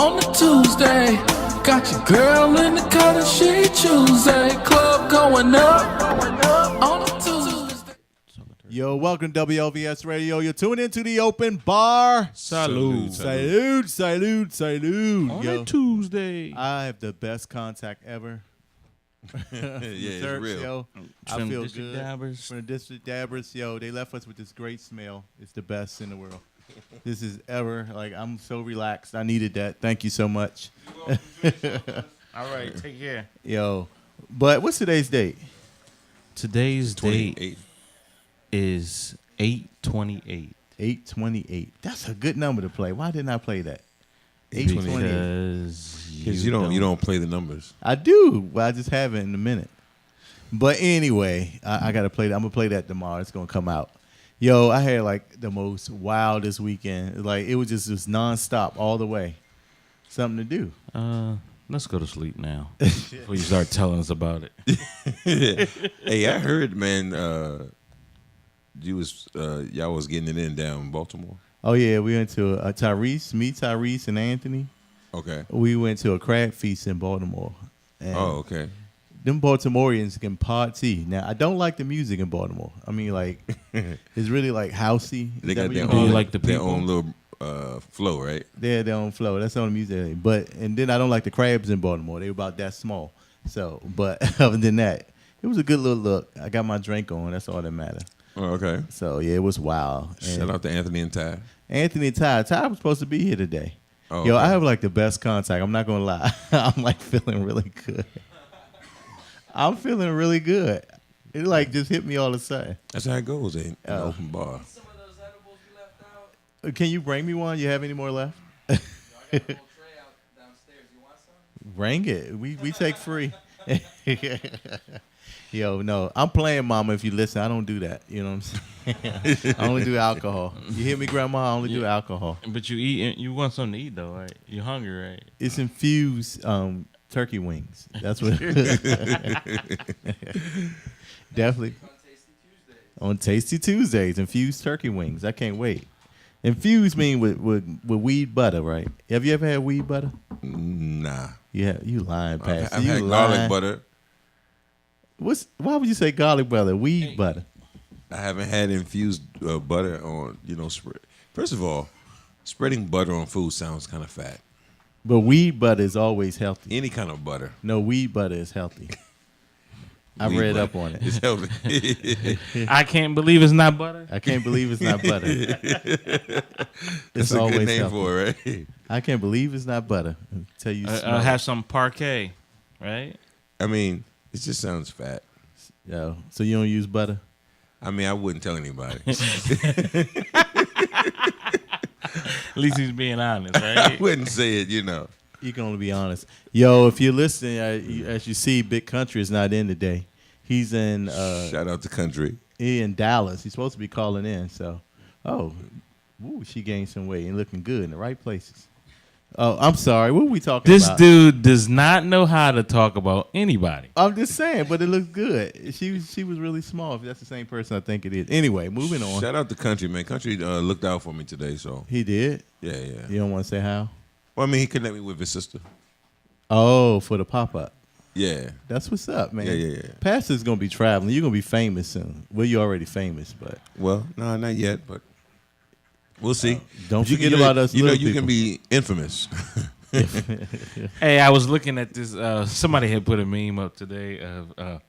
On a Tuesday, got your girl in the cut and she Tuesday. Club going up on a Tuesday. Yo, welcome to WLVS Radio. You're tuning into the open bar. Salute. Salute. On Yo, a Tuesday. I have the best contact ever. Yeah, it's real. Yo, I From feel District good. Dabbers. From the District Dabbers. Yo, they left us with this great smell. It's the best in the world. This is ever. Like, I'm so relaxed. I needed that. Thank you so much. All right, take care. Yo, but what's today's date? Today's date 28. is 8/28. 8/28. That's a good number to play. Why didn't I play that? 8/28. Because you don't play the numbers. I do. Well, I just haven't in a minute. But anyway, I got to play that. I'm going to play that tomorrow. It's going to come out. Yo, I had like the most wildest weekend. Like, it was just nonstop all the way. Something to do. Let's go to sleep now before you start telling us about it. Hey, I heard, man, y'all was getting it in down in Baltimore. Oh, yeah. We went to Tyrese and Anthony. Okay. We went to a crab feast in Baltimore. And Oh, okay. them Baltimoreans can party. Now, I don't like the music in Baltimore. I mean, like, it's really like housey. They got their Do you own, like the their people? own little flow, right? They had their own flow. That's the only music. And then I don't like the crabs in Baltimore. They were about that small. So, but other than that, it was a good little look. I got my drink on. That's all that matters. Oh, okay. So, yeah, it was wild. And Shout out to Anthony and Ty. Anthony and Ty. Ty was supposed to be here today. Oh, Yo, okay. I have like the best contact. I'm not going to lie. I'm like feeling really good. I'm feeling really good. It like just hit me all of a sudden. That's how it goes, ain't an open bar. Some of those edibles you left out. Can you bring me one? You have any more left? I got a whole tray out downstairs. You want some? Bring it. We take free. Yo, no. I'm playing, Mama, if you listen. I don't do that. You know what I'm saying? I only do alcohol. You hear me, Grandma? I only do alcohol. But you want something to eat though, right? You're hungry, right? It's infused turkey wings. That's what definitely. On Tasty Tuesdays, infused turkey wings. I can't wait. Infused mean with weed butter, right? Have you ever had weed butter? Nah. Yeah, you lying, Pastor. I've You had lying. garlic butter. Why would you say garlic butter? Weed butter. I haven't had infused butter on, First of all, spreading butter on food sounds kind of fat. But weed butter is always healthy. Any kind of butter. No, weed butter is healthy. I Weed read butter up on it. is healthy. I can't believe it's not butter. I can't believe it's not butter. That's a good name for it, right? I can't believe it's not butter. I'll tell you, I'll have some parquet, right? I mean, it just sounds fat. Yo, so you don't use butter? I mean, I wouldn't tell anybody. At least he's being honest, I right? wouldn't say it, You can only be honest. Yo, if you're listening, as you see, Big Country is not in today. He's in Shout out to Country. in Dallas. He's supposed to be calling in. So, she gained some weight and looking good in the right places. Oh, I'm sorry. What were we talking This about? dude does not know how to talk about anybody. I'm just saying, but it looks good. She was really small. If that's the same person I think it is. Anyway, moving on. Shout out to Country, man. Country looked out for me today, so. He did. Yeah. You don't want to say how? Well, I mean, he connected me with his sister. Oh, for the pop up. Yeah. That's what's up, man. Yeah. Pastor's gonna be traveling. You're gonna be famous soon. Well, you're already famous, but Well, no, not yet, but we'll see. don't You forget can- about us You know, little you people. can be infamous. Hey, I was looking at this. Somebody had put a meme up today of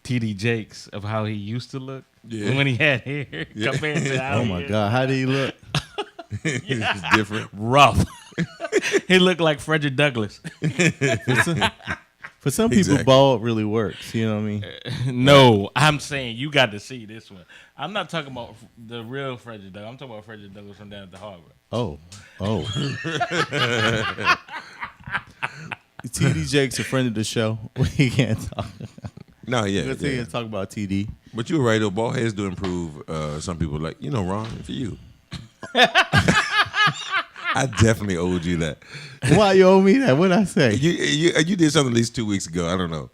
TD Jakes of how he used to look when he had hair compared to how Oh he my is. God, how do you look? It's different. Rough. He looked like Frederick Douglass. For some people, Exactly. bald really works. You know what I mean? No, I'm saying you got to see this one. I'm not talking about the real Frederick Douglass. I'm talking about Frederick Douglass from down at the Harvard. Oh. TD Jake's a friend of the show. We can't talk. No, yeah. Let's talk about TD. But you're right, though. Bald heads do improve. Some people like, Ron, for you. I definitely owed you that. Why you owe me that? What'd I say? You did something at least 2 weeks ago. I don't know.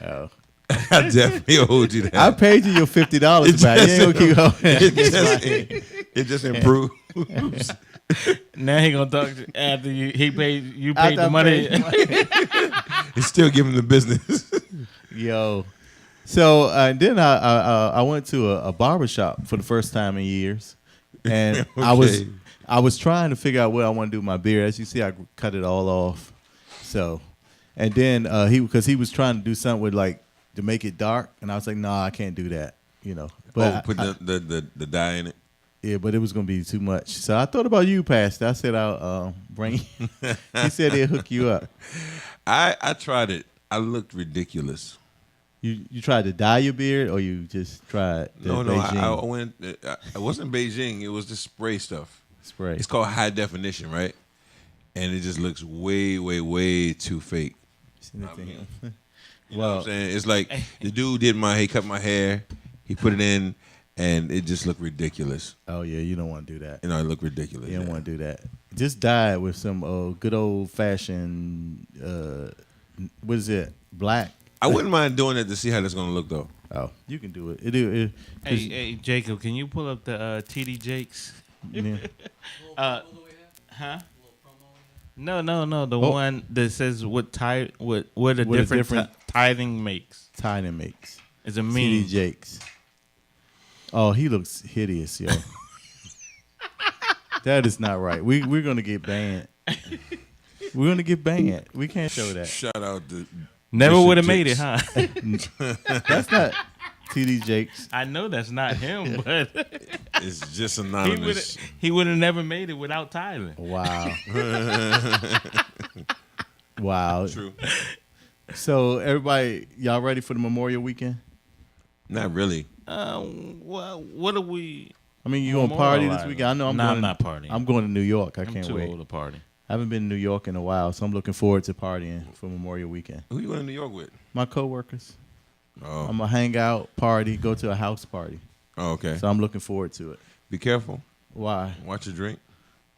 Oh. I definitely owed you that. I paid you your $50 back. You ain't gonna keep going. It just improves. Now he gonna talk after you paid the money. It's still giving the business. Yo. So then I went to a barber shop for the first time in years, and Okay. I was trying to figure out where I want to do my beard. As you see, I cut it all off. So, and then he was trying to do something with like to make it dark, and I was like, nah, I can't do that. You know, but put the dye in it. yeah, but it was gonna be too much. So I thought about you, Pastor. I said I'll bring. He said he'll hook you up. I tried it. I looked ridiculous. You tried to dye your beard, or you just tried the No, Beijing I went. I wasn't Beijing. It was the spray stuff. spray? It's called high definition, right? And it just looks way, way, way too fake. You know what I'm saying? It's like the dude did he cut my hair, he put it in, and it just looked ridiculous. Oh yeah, you don't want to do that. You know, it looked ridiculous. You don't want to do that. Just dye it with some good old fashioned. What is it? Black. I wouldn't mind doing it to see how that's gonna look though. Oh, you can do it. Hey, Jacob, can you pull up the TD Jakes? Yeah. Huh? No. The Oh. one that says what the different tithing makes. Tithing makes. It's a meme. TD Jakes. Oh, he looks hideous, yo. That is not right. We're gonna get banned. We're gonna get banned. We can't show that. Shout out to Never Bishop would have made it, Jakes. huh? That's not TD Jakes. I know that's not him, but It's just anonymous. he would have never made it without tithing. Wow. Wow. True. So everybody, y'all ready for the Memorial Weekend? Not really. Well, what are we? I mean, you gonna party this Memorializing? weekend? I know I'm Nah, going. I'm not partying. I'm going to New York. I I'm can't too wait. old to party. I haven't been to New York in a while, so I'm looking forward to partying for Memorial Weekend. Who you going to New York with? My coworkers. Oh, I'm gonna hang out, party, go to a house party. okay. So I'm looking forward to it. Be careful. Why? Watch your drink.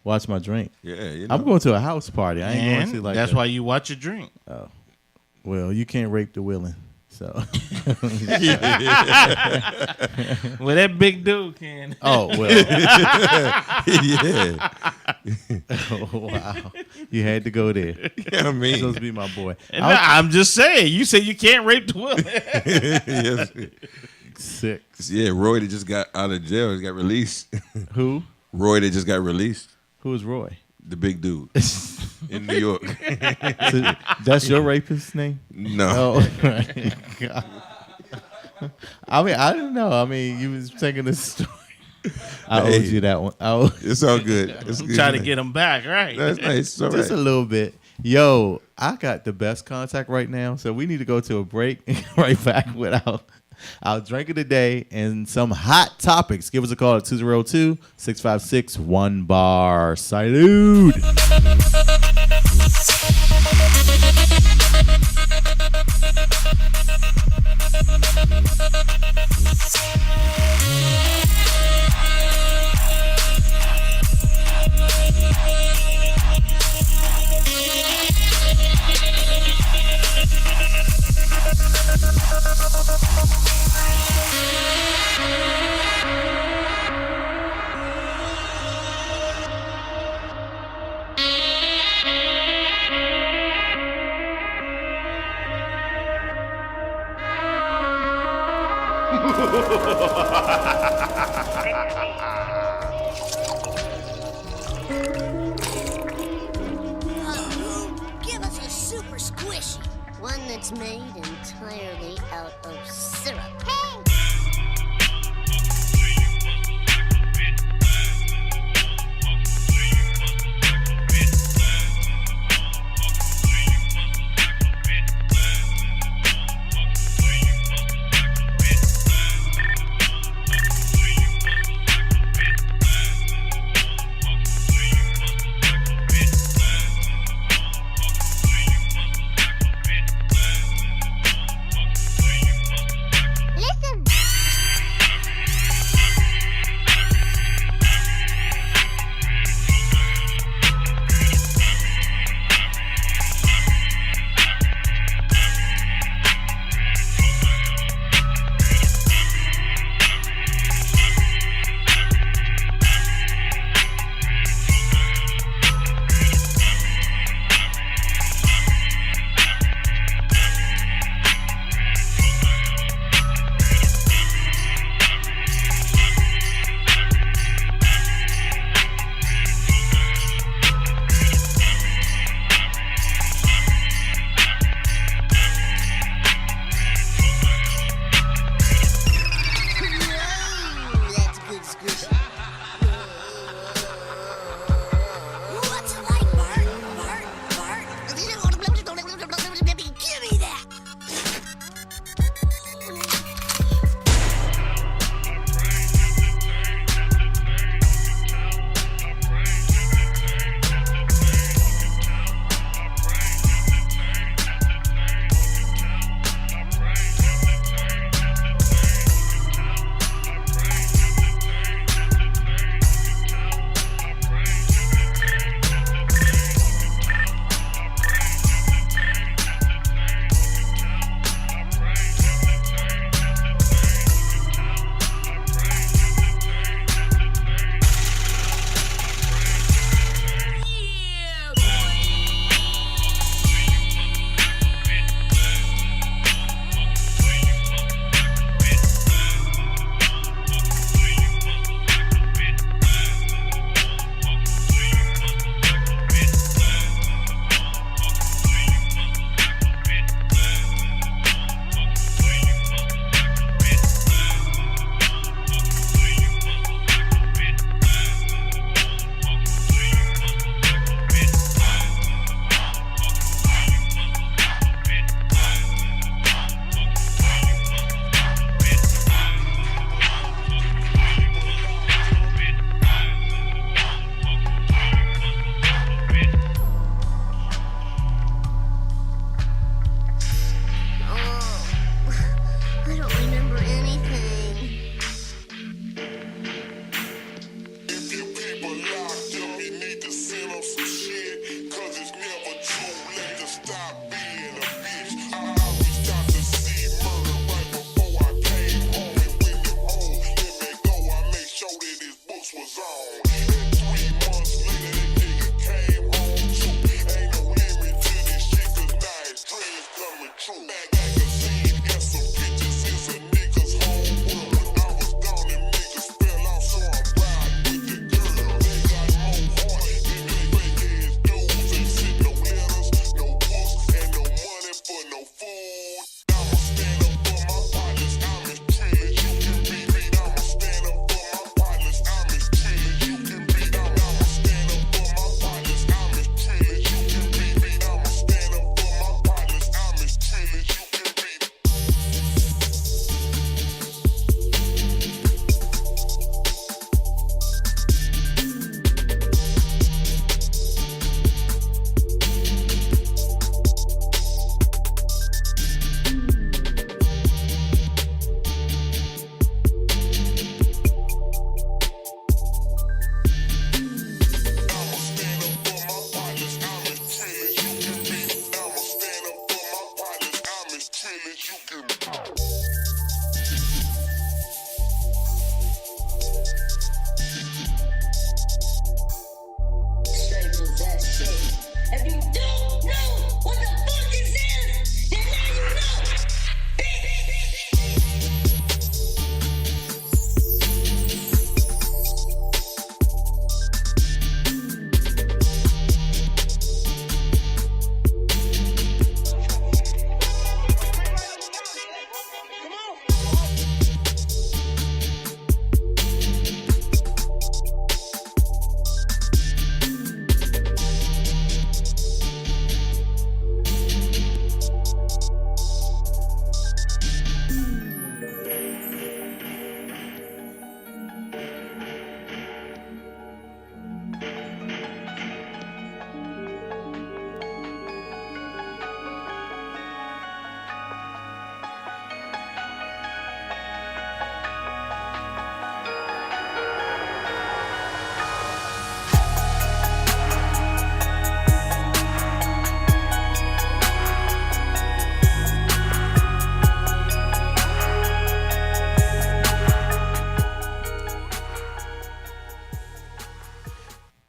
Watch my drink. Yeah, you know. I'm going to a house party. I ain't going And to like that's a- why you watch your drink. Well, you can't rape the willing. So. Well, that big dude can. Oh well. yeah. Oh, wow. You had to go there. Yeah, I You're mean. supposed to be my boy. Nah, I'm just saying. You said you can't rape the woman. Yes. Sick. Yeah, Roy that just got out of jail. He got released. Who? Roy that just got released. Who is Roy? The big dude in New York. So that's your rapist's name? No. Oh, God. I mean, I don't know. I mean, you was taking this story. I owed you that one. It's all good. It's I'm good. trying to get him back, right? That's nice. It's all just right. a little bit. Yo, I got the best contact right now, so we need to go to a break and get right back with our drink of the day and some hot topics. Give us a call at 202-656-1BAR. Salute. Give us a super squishy. One that's made entirely out of syrup. Hey!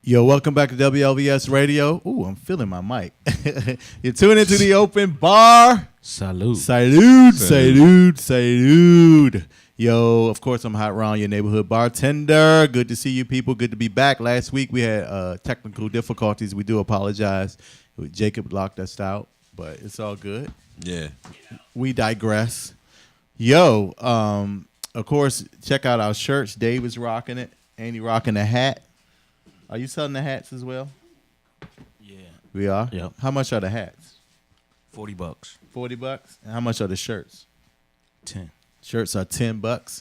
Yo, welcome back to WLVS Radio. Ooh, I'm feeling my mic. You're tuning into the open bar. Salute. Salute. Yo, of course, I'm Hot Ron, your neighborhood bartender. Good to see you people. Good to be back. Last week we had technical difficulties. We do apologize. Jacob locked us out, but it's all good. Yeah. We digress. Yo, of course, check out our shirts. Dave is rocking it. Andy rocking the hat. Are you selling the hats as well? Yeah. We are? Yep. How much are the hats? $40. $40. And how much are the shirts? 10. Shirts are $10. Part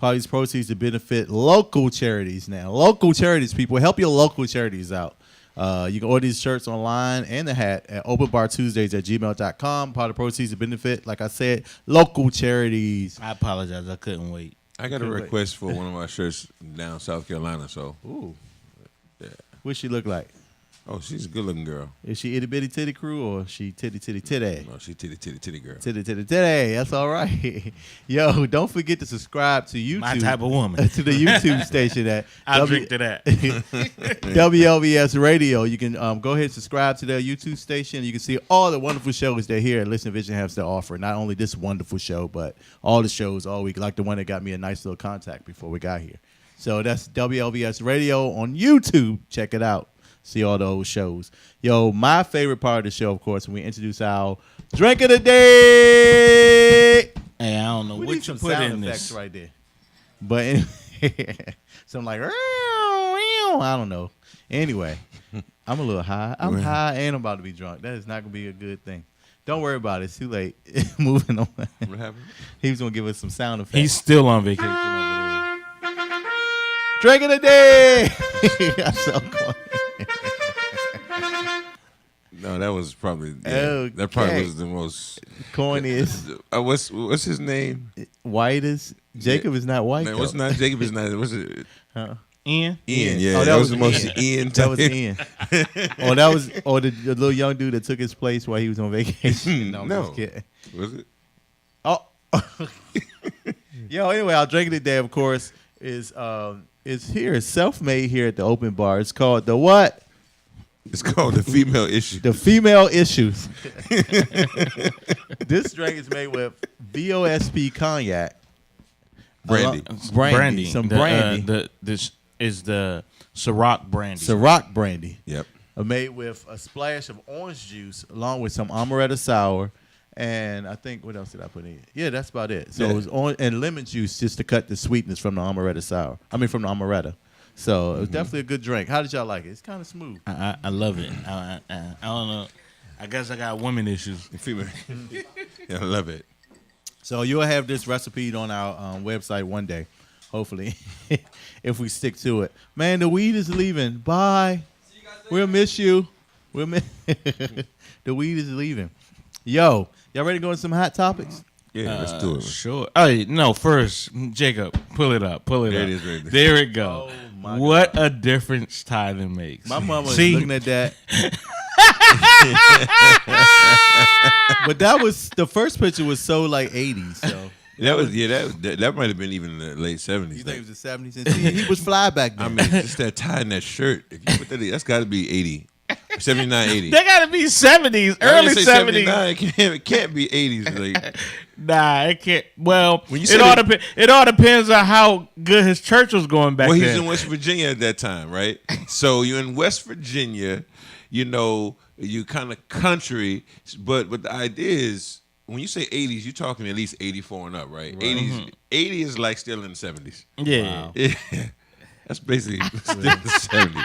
of these proceeds to benefit local charities now. Local charities, people. Help your local charities out. You can order these shirts online and the hat at openbartuesdays@gmail.com. Part of the proceeds to benefit, like I said, local charities. I apologize. I couldn't wait. I got a request for one of my shirts down South Carolina, so. Ooh. Yeah. What she look like? Oh, she's a good-looking girl. Is she itty bitty titty crew or is she titty titty? No, she titty girl. Titty. That's all right. Yo, don't forget to subscribe to YouTube. My type of woman. To the YouTube station at I'll drink to that. WLVS Radio. You can go ahead and subscribe to their YouTube station. You can see all the wonderful shows that here at Listen Vision has to offer. Not only this wonderful show, but all the shows all week, like the one that got me a nice little contact before we got here. So that's WLVS Radio on YouTube. Check it out. See all those shows. Yo, my favorite part of the show, of course, when we introduce our drink of the day. Hey, I don't know We what need you some put sound in effects this. right there. But anyway, so I'm like, I don't know. Anyway, I'm a little high. I'm high and I'm about to be drunk. That is not going to be a good thing. Don't worry about it. It's too late. Moving on. What happened? He was going to give us some sound effects. He's still on vacation over Drink of the day. That's so corny. No, that was probably Okay. that probably was the most Corniest. What's his name? Whitest. Jacob is not white. Man, what's though. not Jacob is not what's it? there. Ian? Ian, yeah. Oh, that was the most Ian. That was Ian. That was the little young dude that took his place while he was on vacation. No, I'm No. just kidding. Was it? Oh, yo. Anyway, our drink of the day, of course, is here. It's self-made here at the Open Bar. It's called the what? It's called the female issue. The female issues. This drink is made with VOSP cognac, Brandy. brandy, some brandy, This is the Ciroc brandy. Ciroc brandy. Yep. Made with a splash of orange juice along with some amaretto sour. And I think, what else did I put in? Yeah, that's about it. So Yeah. it was orange and lemon juice just to cut the sweetness from the amaretto sour. From the amaretto. So it was definitely a good drink. How did y'all like it? It's kind of smooth. I love it. I don't know. I guess I got women issues. The female. Yeah, I love it. So you'll have this recipe on our website one day, hopefully, if we stick to it. Man, the weed is leaving. Bye. We'll miss you. The weed is leaving. Yo, y'all ready to go into some hot topics? Yeah, let's do it. Sure. Oh, no, first, Jacob, pull it up. Pull it There up. it is right there. There it go. Oh, my what a difference tithing makes. My mama was See, looking at that. But that was, the first picture was so like 80s. So That might have been even in the late 70s. you think it was the 70s? And see, he was fly back then. I mean, just that tie in that shirt. If you put that in, that's got to be 80. 79, 80. they got to be 70s, I early didn't say 70s. 79. It can't be 80s. Like, Nah, it can't. Well, When you it said all, it- it all depends on how good his church was going back well, he's then. in West Virginia at that time, right? So you're in West Virginia, you kind of country, but the idea is when you say 80s, you're talking at least 84 and up, right? 80s, 80 is like still in the 70s. Yeah. Yeah. That's basically still the 70s.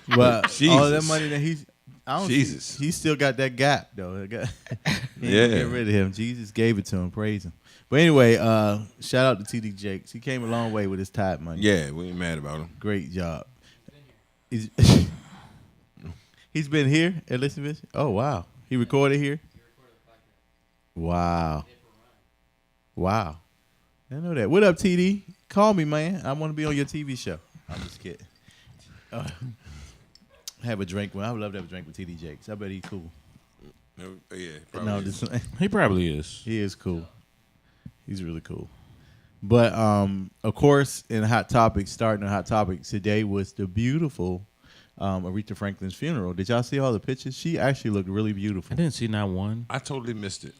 But all that Jesus. money that he's, I don't Jesus. see, he still got that gap though. He Yeah. didn't get rid of him. Jesus gave it to him. Praise him. But anyway, shout out to TD Jakes. He came a long way with his tithe money. Yeah, we ain't mad about him. Great job. He's been here at Listen Vision. Oh wow, he recorded here. Wow. I didn't know that. What up, TD? Call me, man. I want to be on your TV show. I'm just kidding. Have a drink. Well, I would love to have a drink with TD Jakes. I bet he's cool. No, yeah, probably. No, is. just He probably is. he is cool. He's really cool. But of course, in Hot Topics, starting on Hot Topics today was the beautiful Aretha Franklin's funeral. Did y'all see all the pictures? She actually looked really I beautiful. didn't see not one. I totally missed it.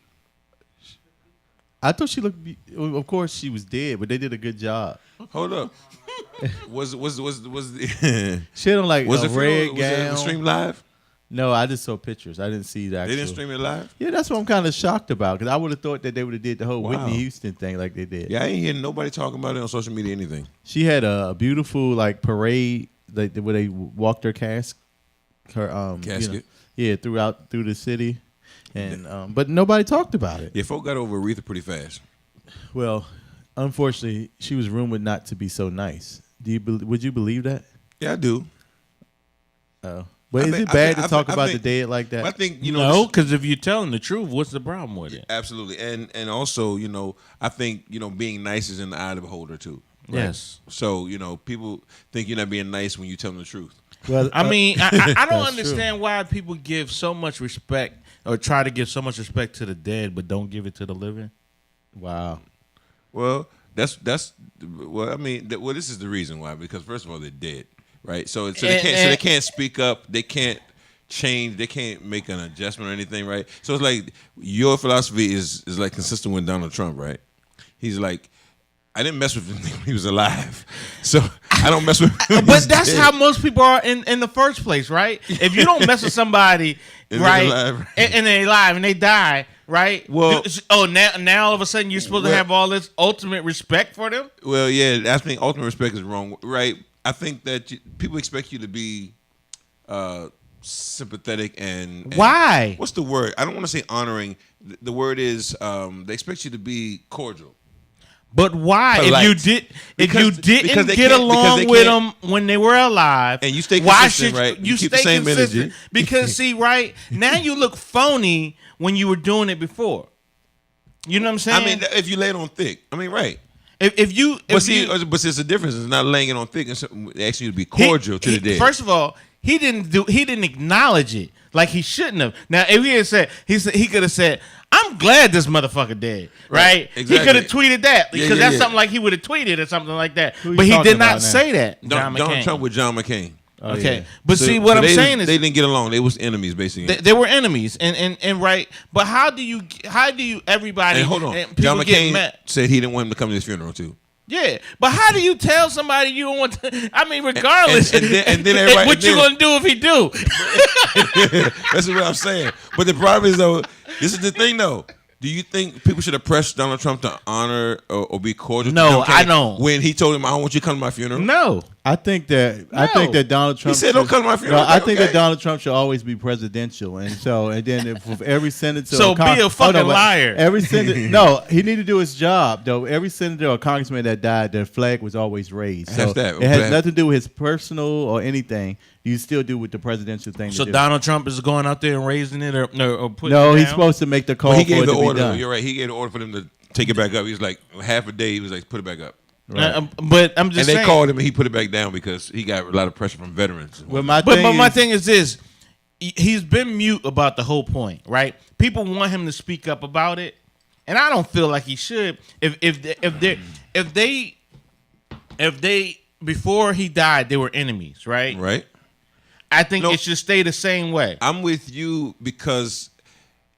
I thought she looked. Of course, she was dead, but they did a good job. Hold up. was the She had on like was a it red was it gown. stream live? No, I just saw pictures. I didn't see that. They didn't stream it live? Yeah, that's what I'm kind of shocked about because I would have thought that they would have did the whole Wow. Whitney Houston thing like they did. Yeah, I ain't hear nobody talking about it on social media, anything. She had a beautiful like parade like where they walked her casket. Through the city, and but nobody talked about it. Yeah, folk got over Aretha pretty fast. Well, unfortunately, she was rumored not to be so nice. Would you believe that? Yeah, I do. Oh, but I is think- it bad I to think- talk I about think- the dead like that? I think No, because if you're telling the truth, what's the problem with it? absolutely, and also I think being nice is in the eye of the beholder too. Yes. So people think you're not being nice when you tell them the truth. Well, I mean, I don't That's understand why people give so much respect or try to give so much respect to the dead, but don't give it to the living. wow. Well, that's well. I mean, this is the reason why. Because first of all, they're dead, right? So they can't speak up. They can't change. They can't make an adjustment or anything, right? So it's like your philosophy is like consistent with Donald Trump, right? He's like, I didn't mess with him when he was alive, so I don't mess with him. when But he's that's dead. how most people are in the first place, right? If you don't mess with somebody, And right, they're alive. and they're alive and they die, right? Well- now all of a sudden you're supposed to Well- have all this ultimate respect for them. Well, yeah, I think ultimate respect is wrong, right? I think that people expect you to be sympathetic and Why? what's the word? I don't want to say honoring. The word is they expect you to be cordial. But why? Polite. If you Because didn't they get can't- along because they with can't- them when they were alive, And you stay why consistent, should right? you You keep the stay same consistent? energy. Because see, right now you look phony when you were doing it before. You know what I'm saying? I mean, if you lay it on thick, I mean, right? if you, But there's a difference. It's not laying it on thick. It's asking you to be cordial to the dead. First of all, he didn't acknowledge it like he shouldn't have. Now, if he had said, he could have said, "I'm glad this motherfucker dead," right? Exactly. He could have tweeted that because that's yeah. something like he would have tweeted or something like that. Who you But he talking did about not now? say that. John Donald McCain. Trump with John McCain. Oh, Okay, yeah. but So- see what so I'm they saying is they didn't get along. They was enemies basically. they were enemies, and right. But how do you everybody and hold on, and people John get McCain mad? said he didn't want him to come to his funeral too. Yeah, but how do you tell somebody you don't want to? I mean, regardless, and then everybody- what you gonna do if he do? That's what I'm saying. But the problem is though, this is the thing though. Do you think people should have pressed Donald Trump to honor or be cordial? to No, John McCain I don't. When he told him, "I don't want you to come to my funeral." No. I think that Donald Trump. He said, "Don't come to my funeral." No, I think Okay. that Donald Trump should always be presidential, and then if every senator, So or be a fucking but liar. Every senator, no, he need to do his job though. Every senator or congressman that died, their flag was always raised. So That's that. it has But- nothing to do with his personal or anything. You still do with the presidential thing. So to do. Donald Trump is going out there and raising it or putting No, it he's down? supposed to make the call Well, he for gave it the to be order. done. You're right. He gave the order for them to take it back up. He was like half a day. He was like, "Put it back up." But I'm just And they saying. called him and he put it back down because he got a lot of pressure from veterans. Well, my But thing my is- thing is this: he's been mute about the whole point, right? People want him to speak up about it, and I don't feel like he should. If they before he died, they were enemies, right? Right? I think No. it should stay the same way. I'm with you because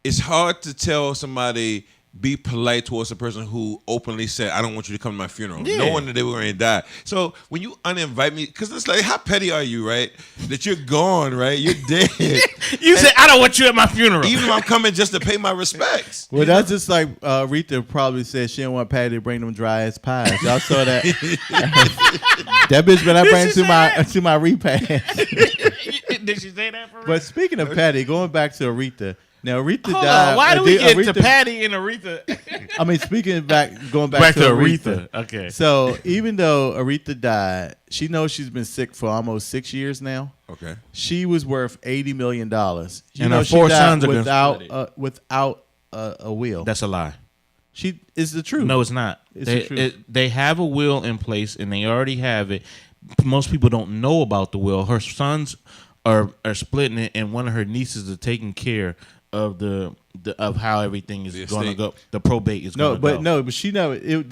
it's hard to tell somebody be polite towards a person who openly said, "I don't want you to come to my funeral," Yeah. knowing that they were going to die. So when you uninvite me, because it's like, how petty are you, right? That you're gone, right? You're dead. You said, "I don't want you at my funeral." Even if I'm coming just to pay my respects. Well, that's just like Rita probably said she didn't want Patty to bring them dry ass pies. Y'all saw that? That bitch better not bring to my repast. Did she say that for real? But speaking of Patty, going back to Aretha. Now Aretha Hold died. on, why do we get to Aretha- Patty and Aretha? I mean, going back to Aretha. Okay. So even though Aretha died, she knows she's been sick for almost 6 years now. Okay. She was worth $80 million. And her four sons are gonna without a will. That's a lie. She is the truth. No, it's not. It's the truth. They have a will in place, and they already have it. Most people don't know about the will. Her sons are splitting it, and one of her nieces is taking care of of how everything is The going to estate. go. The probate is going to go. But she never. It was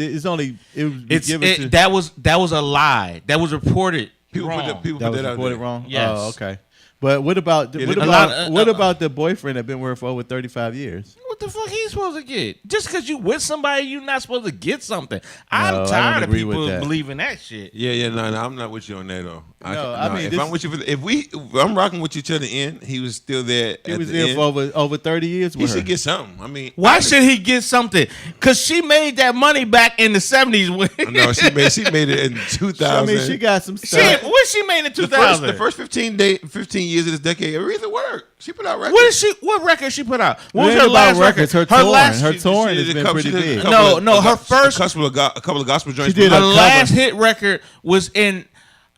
It's given to. that was a lie. That was reported People wrong. put That was that out reported there. wrong. Yes. Oh, okay. But what about Yeah, what a about lot- what about the boyfriend that been with her for over 35 years? What the fuck he supposed to get? Just because you with somebody, you not supposed to get something. No, I I'm don't tired of agree with people that. believing that shit. Yeah, no, I'm not with you on that though. No, I mean, if this- I'm with you, if I'm rocking with you till the end, he was still there. He at was the there end, for over 30 years He with her. should get something. I mean, Why should he get something? Because she made that money back in the 70s. No, she made it in 2000. I mean, she got some Shit, stuff. what she made in 2000? the first 15 years of this decade, Aretha worked. She put out records. What record she put out? What It was ain't her about last records. record? Her touring. last Her She touring did has a been couple- pretty she did a big. couple No, her first- a couple of gospel joints. She did her a cover. last hit record was in.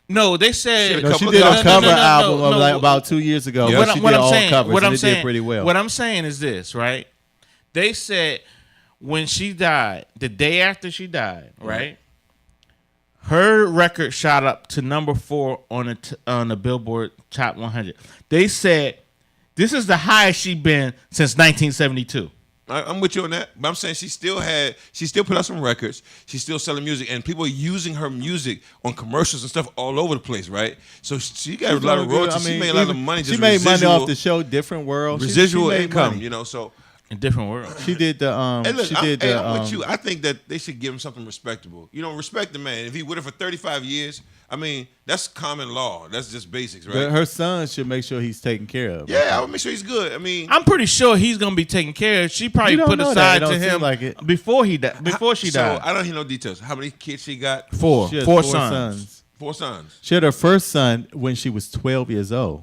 No, they said. No, she couple did of a cover no, album no, of no. like about 2 years ago. Yeah. But What, she what did I'm all saying, covers what and I'm it saying, did pretty well. What I'm saying is this, right? They said when she died, the day after she died, right? Her record shot up to number 4 on the Billboard Top 100. They said this is the highest she been since 1972. I'm with you on that, but I'm saying she still put out some records. She's still selling music, and people are using her music on commercials and stuff all over the place, right? So she got a lot of royalties. She made a lot of money. She Just made money residual- off the show Different World. residual she made income, money. you know. So In different worlds. She did the Hey, look, she did the I'm with you. I think that they should give him something respectable. You know, respect the man. If he with her for 35 years, I mean, that's common law. That's just basics, right? but her son should make sure he's taken care of. Yeah, I would make sure he's good. I mean, I'm pretty sure he's gonna be taken care of. She probably You don't put know that. aside It don't to seem him like it. before he died. Before she died. I don't hear no details. How many kids she got? Four. She has Four sons. 4 sons. She had her first son when she was 12 years old.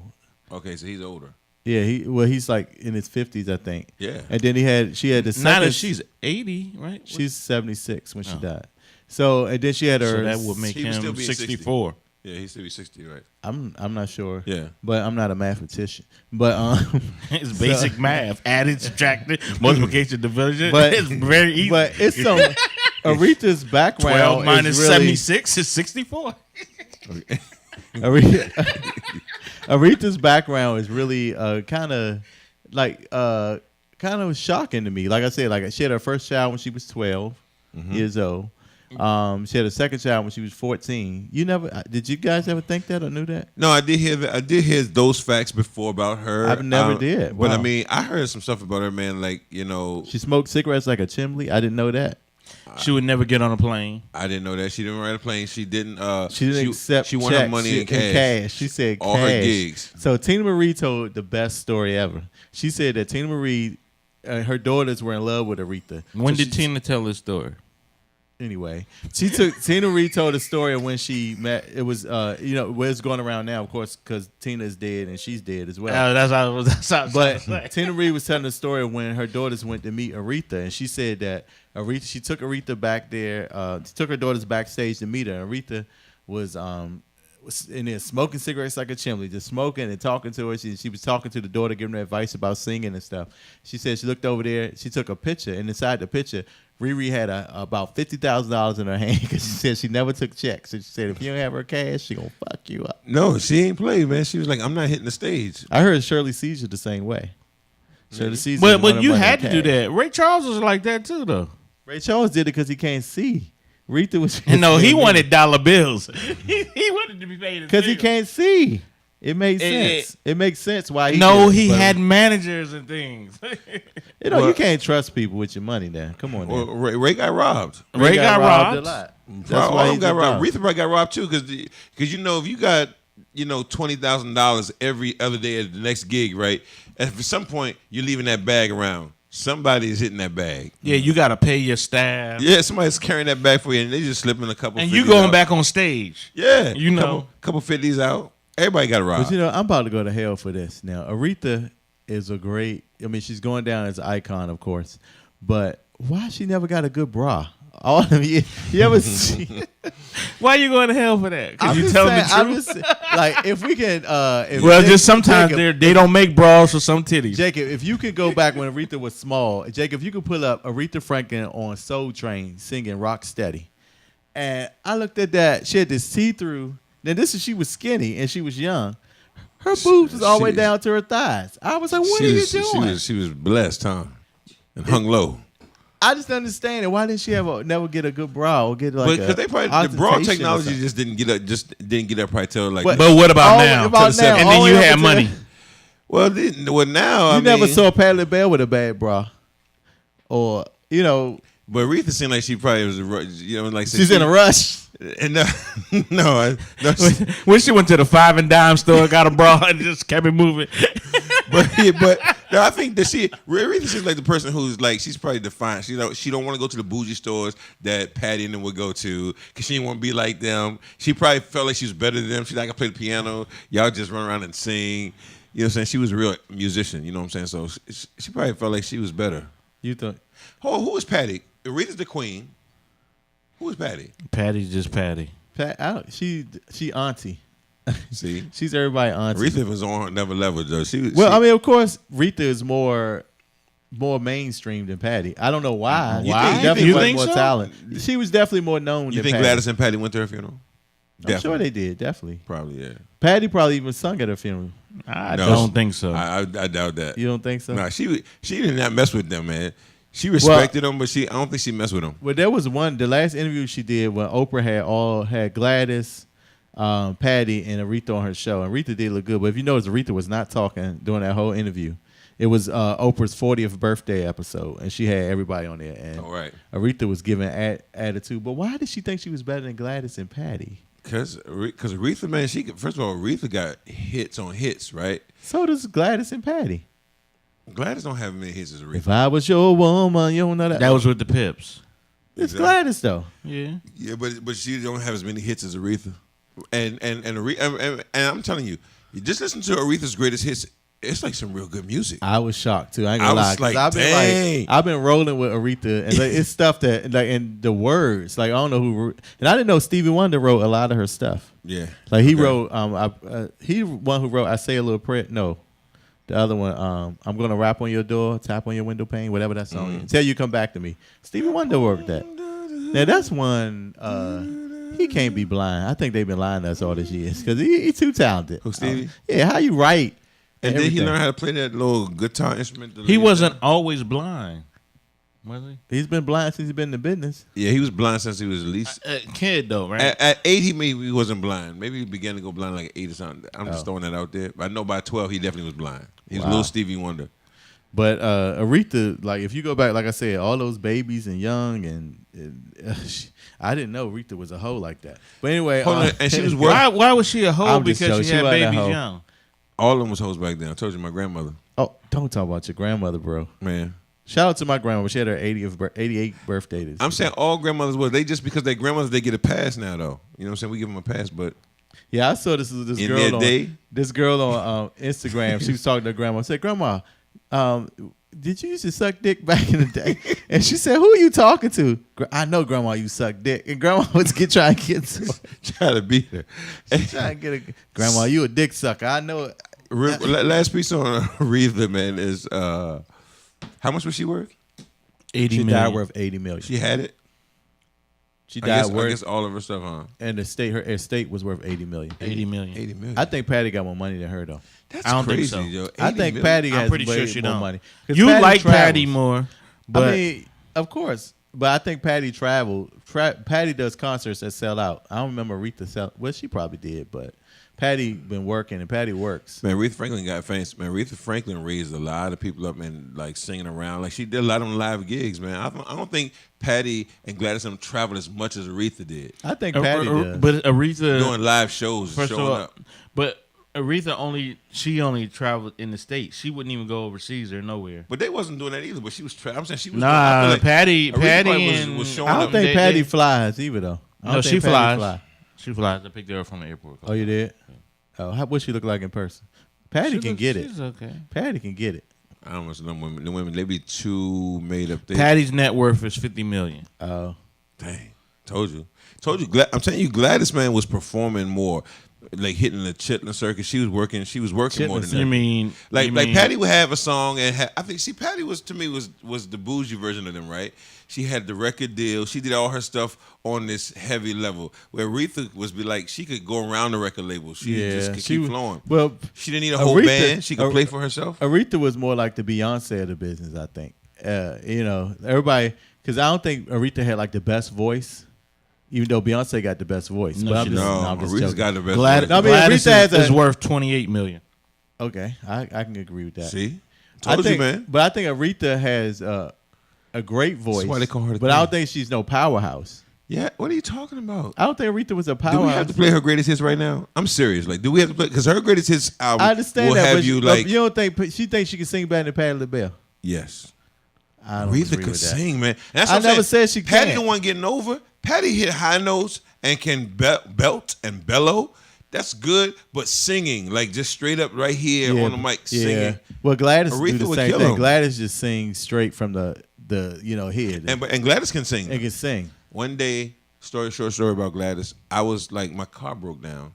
Okay, so he's older. Yeah, he's like in his 50s, I think. Yeah. And then she had the second. Now that she's 80, right? she's 76 when she died. So and then she had her. So that would make He would still him be 60. 64. Yeah, he's still be 60, right? I'm not sure. Yeah. But I'm not a mathematician. But It's basic math. Added, subtracted, multiplication, division. But- It's very easy. but it's some Aretha's background 12 minus is really, 76 is 64. Aretha's background is really kind of shocking to me. Like I said, like she had her first child when she was 12 years old. She had a second child when she was 14. Did you guys ever think that or knew that? No, I did hear that. I did hear those facts before about her. I've never did. But I Wow. mean, I heard some stuff about her, man. Like, you know, She smoked cigarettes like a chimney. I didn't know that. She would never get on a plane. I didn't know that. She didn't ride a plane. She didn't. She didn't accept. She wanted her checks. money in cash. She said All cash. her gigs. So Tina Marie told the best story ever. She said that Tina Marie, her daughters were in love with Aretha. When So did she- Tina tell this story? Anyway, Tina Marie told a story of when she met. It was where it's going around now, of course, because Tina is dead and she's dead as well. That's how I But was saying. Tina Marie was telling the story of when her daughters went to meet Aretha, and she said that she took Aretha back there. She took her daughters backstage to meet her. And Aretha was in there smoking cigarettes like a chimney, just smoking and talking to her. She was talking to the daughter, giving her advice about singing and stuff. She said she looked over there. She took a picture, and inside the picture, Riri had about $50,000 in her hand because she said she never took checks. And she said if you don't have her cash, she gonna fuck you up. No, she ain't played, man. She was like, I'm not hitting the stage. I heard Shirley Caesar the same way. Shirley Caesar. But you had to do that. Ray Charles was like that too, though. Ray Charles did it because he can't see. Aretha was. And no, he wanted dollar bills. he wanted to be paid because he can't see. It made It- sense. It makes sense why he. No, did it, he but, had managers and things. You can't trust people with your money. Now, come on. Well, Now. Ray got robbed. Ray got robbed. a lot. That's All why of he's them got a robbed. dumb. Aretha probably got robbed too, because if you got $20,000 every other day at the next gig, right? At some point you're leaving that bag around. Somebody's hitting that bag. Yeah, you got to pay your staff. Yeah, somebody's carrying that bag for you, and they just slipping a couple. And you 50s going out. back on stage. Yeah, You know. couple 50s out. Everybody got robbed. But I'm about to go to hell for this. Now, Aretha is a great. I mean, she's going down as an icon, of course. But why she never got a good bra? All of you ever see? Why you going to hell for that? Because I'm you just tell saying, them the I'm truth? just saying, like if we can. Well, just sometimes they don't make bras for some titties. Jacob, if you could go back when Aretha was small, Jacob, if you could pull up Aretha Franklin on Soul Train singing Rock Steady. And I looked at that. She had this see-through. Now, she was skinny and she was young. Her boobs was all the way down to her thighs. I was like, what are you doing? She was blessed, huh? And hung low. I just don't understand it. Why didn't she never get a good bra or get like? Because they probably the bra technology just didn't get up probably till like. But what about now? And then you had money. Well, now I never saw Patti LaBelle with a bad bra, or But Aretha seemed like she probably was, like she's in a rush. And no, when she went to the 5 and dime store, got a bra, and just kept it moving. but no, I think that Aretha seems like the person who's like she's probably defiant. She don't want to go to the bougie stores that Patty and them would go to because she didn't want to be like them. She probably felt like she was better than them. She's like, I can play the piano. Y'all just run around and sing. You know what I'm saying? She was a real musician. You know what I'm saying? So she probably felt like she was better. You thought? Who was Patty? Aretha's the queen. Who is Patty? Patty's just Patty. She auntie. See, she's everybody auntie. Aretha was on another level though. I mean, of course, Aretha is more mainstream than Patty. I don't know why. Why? She definitely you was think more so? talent. She was definitely more known. You than think Patty. Gladys and Patty went to her funeral? I'm sure they did. Definitely. Probably, yeah. Patty probably even sung at her funeral. I don't think so. I doubt that. You don't think so? No, she did not mess with them, man. She respected them, but I don't think she messed with them. Well, there was the last interview she did when Oprah had Gladys, Patty, and Aretha on her show, and Aretha did look good. But if you notice, Aretha was not talking during that whole interview. It was Oprah's 40th birthday episode, and she had everybody on there. And Aretha was giving attitude. But why did she think she was better than Gladys and Patty? Because Aretha, man, first of all, Aretha got hits on hits, right? So does Gladys and Patty. Gladys don't have many hits as Aretha. If I was your woman, you don't know that. That was with the Pips. It's Gladys though. Yeah. Yeah, but she don't have as many hits as Aretha. And I'm telling you, just listen to Aretha's greatest hits. It's like some real good music. I was shocked too. I ain't gonna lie. Like, I've been rolling with Aretha, and it's stuff that and the words. Like I don't know who, and I didn't know Stevie Wonder wrote a lot of her stuff. Yeah, like he wrote. He one who wrote "I Say a Little Prayer." No, the other one. I'm gonna rap on your door, tap on your window pane, whatever that song is. Tell you come back to me. Stevie Wonder wrote that. Now that's one. He can't be blind. I think they've been lying to us all these years because he's too talented. Who, Stevie? Yeah, how you write? And then he learned how to play that little guitar instrument. He wasn't always blind, was he? He's been blind since he's been in the business. Yeah, he was blind since he was at least a kid, though, right? At 8, he wasn't blind. Maybe he began to go blind like 8 or something. I'm just throwing that out there. But I know by 12 he definitely was blind. He was little Stevie Wonder. But Aretha, like if you go back, like I said, all those babies and young and I didn't know Aretha was a hoe like that. But anyway, and she was why was she a hoe? Because she had babies young. All of them was hoes back then. I told you my grandmother. Oh, don't talk about your grandmother, bro. Man. Shout out to my grandmother. She had her 88th birthday. I'm saying all grandmothers was. They just because they grandmothers, they get a pass now, though. You know what I'm saying? We give them a pass, but. Yeah, I saw this girl on Instagram. She was talking to her grandma. I said, Grandma, did you used to suck dick back in the day? And she said, who are you talking to? I know, Grandma, you suck dick. And Grandma was trying to beat her. Trying to get Grandma, you a dick sucker. I know it. Last piece on Aretha, man, is how much was she worth? 80 she million. died worth $80 million. She had it? She died worth. I guess all of her stuff, huh? And her estate was worth $80 million. 80 million. 80 million. I think Patty got more money than her, though. That's I don't crazy, think so. yo. I think million? Patty has I'm pretty sure she more don't. money. You Patty like travels. Patty more, but I mean, of course. But I think Patty traveled. Patty does concerts that sell out. I don't remember Aretha sell. Well, she probably did, but Patty been working and Patty works. Man, Aretha Franklin got famous. Man, Aretha Franklin raised a lot of people up and like singing around. Like she did a lot of them live gigs, man. I don't think Patty and Gladys them traveled as much as Aretha did. I think Patty does. But Aretha Doing live shows, first showing of all, up. But Aretha only traveled in the States. She wouldn't even go overseas or nowhere. But they wasn't doing that either. But she was. I'm saying she was. Nah, like Patty and was showing I don't up. think Patty flies either, though. No, she flies. She flies. I picked her up from the airport. Oh, you did? Oh, what she look like in person? Patty can get it. She's okay. Patty can get it. I don't know them women. The women they be too made up. Patty's net worth is $50 million. Oh, dang! Told you. I'm telling you, Gladys man was performing more. Like hitting the Chitlin circuit, she was working more than that. You mean Patty would have a song, and I think Patty was to me was the bougie version of them, right? She had the record deal. She did all her stuff on this heavy level. Where Aretha was she could go around the record label. She just could keep flowing. Well, she didn't need a whole band. She could play for herself. Aretha was more like the Beyonce of the business, I think. Everybody, because I don't think Aretha had like the best voice, even though Beyonce got the best voice. No, But I'm she just, doesn't. no, I'm just Aretha's joking. got the best Gladys, voice. I mean, Gladys Aretha has is a- worth $28 million. Okay, I can agree with that. See? I Told think, you, man. But I think Aretha has a great voice. That's why they call her the But I queen. don't think she's no powerhouse. Yeah, what are you talking about? I don't think Aretha was a Do powerhouse. we have to play her greatest hits right now? I'm serious. Like, do we have to play? Because her greatest hits album I understand will that, have but you but like, you don't think she thinks she can sing better than Patti LaBelle? yes. I don't Aretha agree could with that. sing, man. And that's I what I'm never saying. said she Patty can't. the one getting over. Patty hit high notes and can belt and bellow. That's good, but singing, like just straight up right here on the mic, singing. Well, Gladys do Aretha the would same kill thing. him. Gladys just sings straight from the head And Gladys can sing. and can sing. One day, short story about Gladys. I was like, my car broke down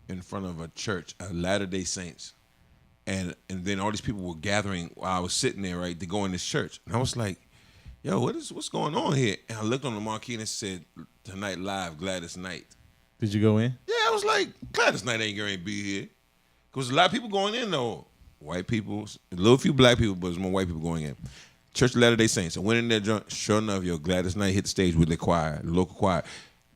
in front of a church, a Latter-day Saints. And then all these people were gathering while I was sitting there, right, to go in this church. And I was like, yo, what's going on here? And I looked on the marquee and it said, tonight live, Gladys Knight. Did you go in? Yeah, I was like, Gladys Knight ain't going to be here. Because a lot of people going in, though. White people, a little few black people, but there's more white people going in. Church of Latter-day Saints. I went in there drunk. Sure enough, Gladys Knight hit the stage with the choir, the local choir.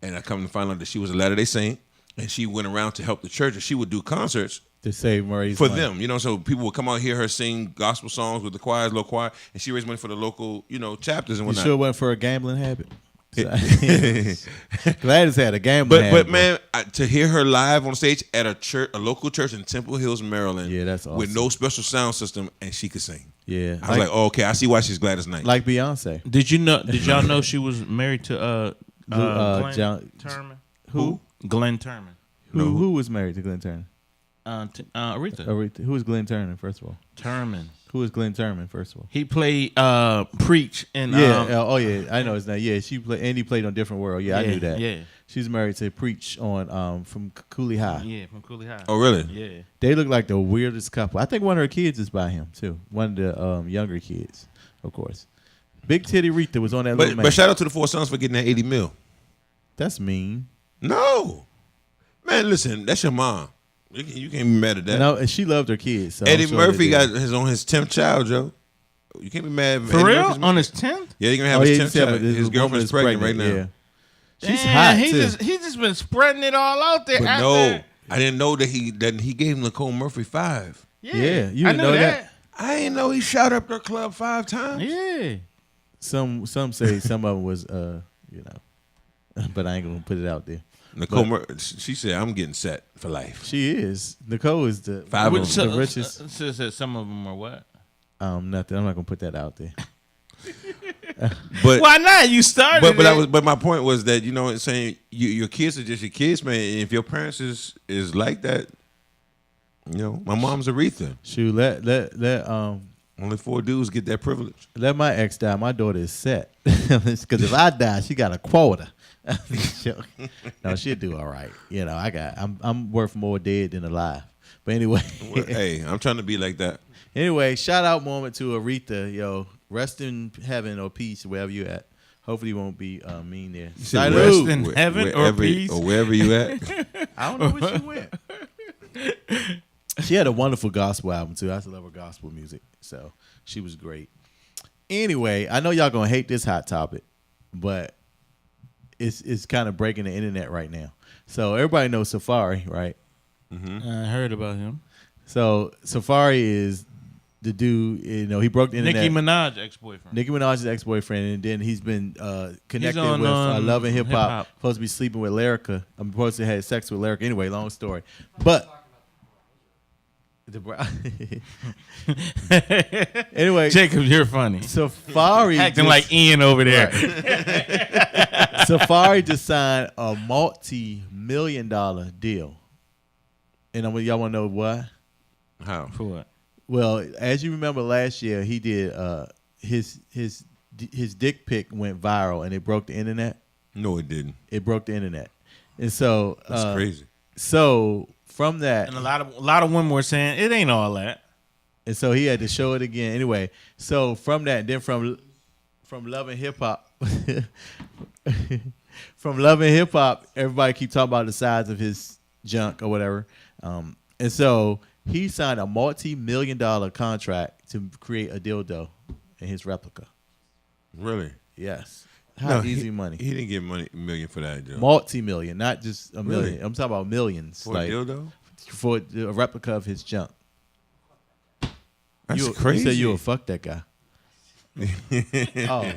And I come to find out that she was a Latter-day Saint. And she went around to help the church. And she would do concerts To save Murray's for money. them, so people would come out hear her sing gospel songs with the choirs, local choir, and she raised money for the local, chapters and You whatnot. sure went for a gambling habit? Gladys had a gambling But habit. man, to hear her live on stage at a church, a local church in Temple Hills, Maryland, Yeah, that's awesome. with no special sound system, and she could sing. Yeah. I was like, oh, okay, I see why she's Gladys Knight. like Beyonce. Did y'all know she was married to Glenn John- Turman? Who? Glenn Turman. Who was married to Glenn Turner? Aretha. Aretha. Who was Glenn Turner, first of all? Turman. Who was Glenn Turman, first of all? He played Preach in yeah. I know his name. Yeah, she played, and he played on Different World. Yeah, I knew that. Yeah. She's married to Preach on from Cooley High. Yeah, from Cooley High. Oh, really? Yeah. They look like the weirdest couple. I think one of her kids is by him too. One of the younger kids, of course. Big Titty Aretha was on that little man. But shout out to the Four Sons for getting that 80 mil. That's mean. No, man, listen, that's your mom. You can't be mad at that. And she loved her kids. So I'm Eddie sure Murphy they got did. his on his 10th child, Joe. You can't be mad. For Eddie real? Murphy's- On his 10th? Yeah, you're gonna have Oh, his yeah, 10th child. this His woman girlfriend's is pregnant right now. Yeah. She's Damn, hot he too. He just been spreading it all out there. But out no, there. I didn't know that he gave Nicole Murphy 5. Yeah, Yeah, you I didn't knew know that. I didn't know he shot up their club 5 times. Yeah. Some say some of them was but I ain't gonna put it out there. Nicole Murphy, she said, "I'm getting set for life." She is. Nicole is the 5 of them. the richest. So some of them are what? Nothing. I'm not gonna put that out there. But Why not? You started. but my point was that saying your kids are just your kids, man. And if your parents is like that, my mom's Aretha. Shoot, let Only 4 dudes get that privilege. let my ex die. My daughter is set. Because if I die, she got a quota. No, she'll do all right. I'm worth more dead than alive. But anyway, Hey, I'm trying to be like that. anyway, shout out moment to Aretha. Yo, rest in heaven or peace wherever you at. Hopefully, you won't be mean there. said rest Salud. in heaven or peace? or wherever you at. I don't know where she went. She had a wonderful gospel album too. I used to love her gospel music, so she was great. Anyway, I know y'all gonna hate this hot topic, but it's kind of breaking the internet right now. So everybody knows Safari, right? I heard about him. So Safari is the dude. He broke the internet. Nicki Minaj ex-boyfriend. Nicki Minaj's ex-boyfriend, and then he's been connected on, with Love and Hip Hop. Hip-Hop. Supposed to be sleeping with Lyrica. I'm supposed to have sex with Lyrica. Anyway, long story. But anyway, Jacob, you're funny. Safari Acting just- like Ian over there. Safari just signed a multi-million-dollar deal, and y'all want to know why? How? For what? Well, as you remember last year, he did his dick pic went viral and it broke the internet. No, it didn't. It broke the internet, and so That's crazy. So from that, And a lot of women were saying it ain't all that. and so he had to show it again. Anyway, so from that, then from Love and Hip Hop, from Love and Hip Hop, everybody keep talking about the size of his junk or whatever, and so he signed a multi-million-dollar contract to create a dildo in his replica. Really? Yes. No, Easy money. He didn't get a million for that, Joe. Multi-million, not just a million. Really? I'm talking about millions. For a dildo? For a replica of his junk. That's You crazy. said you would fuck that guy. Oh.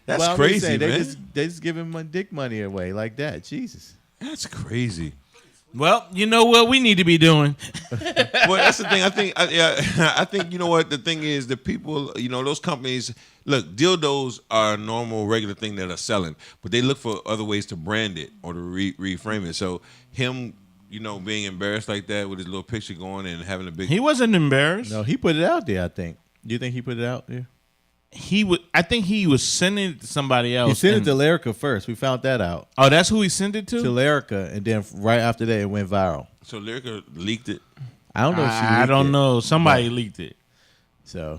That's Well, I'm just crazy, saying, man. They just give him dick money away like that. Jesus. That's crazy. Well, you know what we need to be doing. Well, that's the thing. I think you know what the thing is. The people, those companies. Look, dildos are a normal, regular thing that are selling, but they look for other ways to brand it or to reframe it. So him, being embarrassed like that with his little picture going and having a big. He wasn't embarrassed. No, he put it out there, I think. Do you think he put it out there? I think he was sending it to somebody else. He sent it to Lyrica first. We found that out. Oh, that's who he sent it to? To Lyrica, and then right after that, it went viral. So Lyrica leaked it. I don't know if she I leaked don't it. know. Somebody leaked it. So,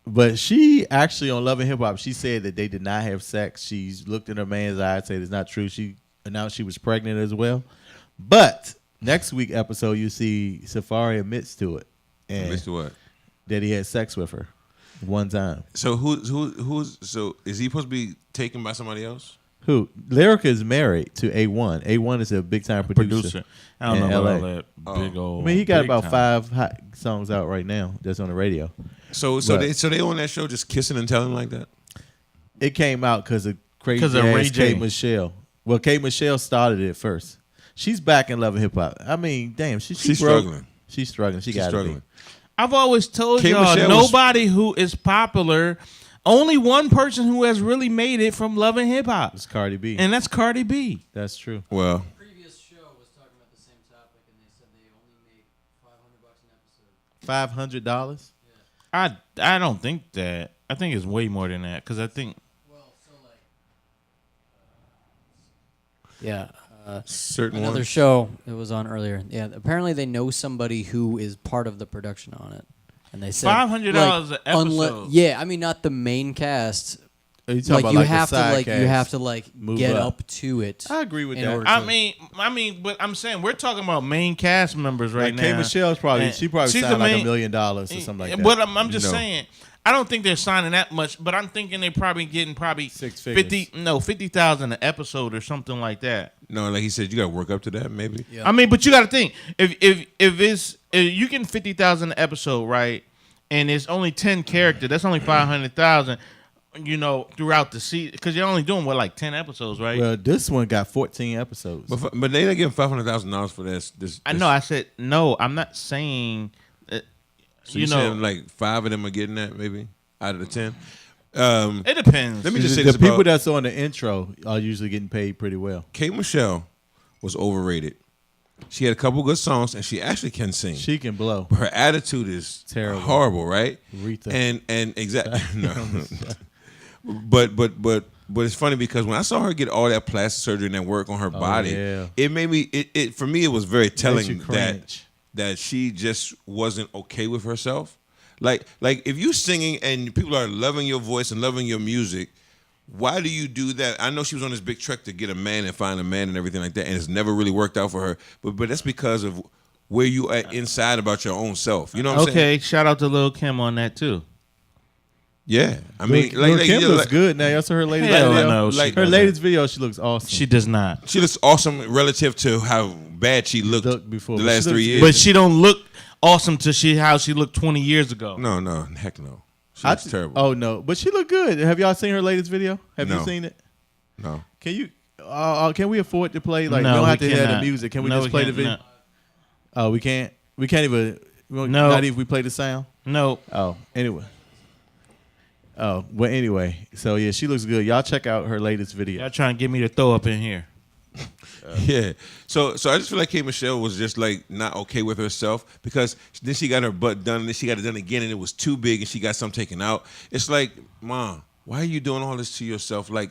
but she actually on Love and Hip Hop, she said that they did not have sex. She looked in her man's eye and said it's not true. She announced she was pregnant as well. But next week episode, you see Safari admits to it. And Admits to what? that he had sex with her one time. So so is he supposed to be taken by somebody else? Who? Lyrica is married to A1. A1 is a big time producer. I don't in know LA. about all that big old. I mean, he got big about time. 5 hot songs out right now that's on the radio. So they on that show just kissing and telling like that? It came out because of crazy 'Cause of Ray ass J. Kate Michelle. Well, Kate Michelle started it first. She's back in Love and Hip Hop. I mean, damn, she's broke. struggling. She's struggling. She's got struggling. to be. I've always told K. y'all, Michelle was- nobody who is popular, only one person who has really made it from Love and Hip Hop, It's Cardi B. and that's Cardi B. That's true. Well, Previous show was talking about the same topic, and they said they only make $500 an episode. $500. I don't think that. I think it's way more than that because I think Well, so yeah, certain another ones. show it was on earlier. Yeah, apparently they know somebody who is part of the production on it, and they said $500 an episode. Yeah, I mean not the main cast. Are you talking Like about you like have the to side like cast? you have to like Move get up. up to it. I agree with in that. order I to- mean, but I'm saying we're talking about main cast members right Like now. Kate Michelle's probably And she probably she's signed the like main- $1 million or something like that. But I'm just No. saying, I don't think they're signing that much. But I'm thinking they're probably getting 6 figures. 50,000 an episode or something like that. No, like he said, you got to work up to that, maybe. Yeah. I mean, but you got to think if you getting 50,000 an episode, right? And it's only 10 characters. That's only 500,000. Throughout the season, because you're only doing like 10 episodes, right? Well, this one got 14 episodes. But they not getting $500,000 for this. I know. I said no. I'm not saying. So you saying like 5 of them are getting that, maybe out of the 10. It depends. Let me just say the this people about that's on the intro are usually getting paid pretty well. Kate Michelle was overrated. She had a couple good songs, and she actually can sing. She can blow. But her attitude is Terrible. horrible, right? Rita. And exactly. No. But it's funny because when I saw her get all that plastic surgery and that work on her body, yeah. it made me. It for me, it was very telling you cringe. that she just wasn't okay with herself. Like if you singing and people are loving your voice and loving your music, why do you do that? I know she was on this big trek to get a man and find a man and everything like that, and it's never really worked out for her. But that's because of where you are inside about your own self. You know what I'm saying? Okay, shout out to Lil Kim on that too. Yeah, I mean, Lil Kim looks good now. Y'all saw her latest Hell video. no, she her doesn't. latest video, she looks awesome. She does not, She looks awesome relative to how bad she looked Before, the but last she 3 looks years. but she don't look awesome to how she looked 20 years ago. no, heck no. She looks terrible. Oh no, but she looked good. Have y'all seen her latest video? Have No. you seen it? No. Can you? Can we afford to play? Like, No, we don't we have to hear the cannot. music. Can we No, just we play the can't. video? No. Oh, we can't. We can't even. No. Not even if we play the sound. No, Oh, anyway. Oh, well, anyway. So yeah, she looks good. Y'all check out her latest video. y'all trying to get me to throw up in here. Yeah. So I just feel like Kate Michelle was just like not okay with herself because then she got her butt done and then she got it done again and it was too big and she got something taken out. It's like, Mom, why are you doing all this to yourself? Like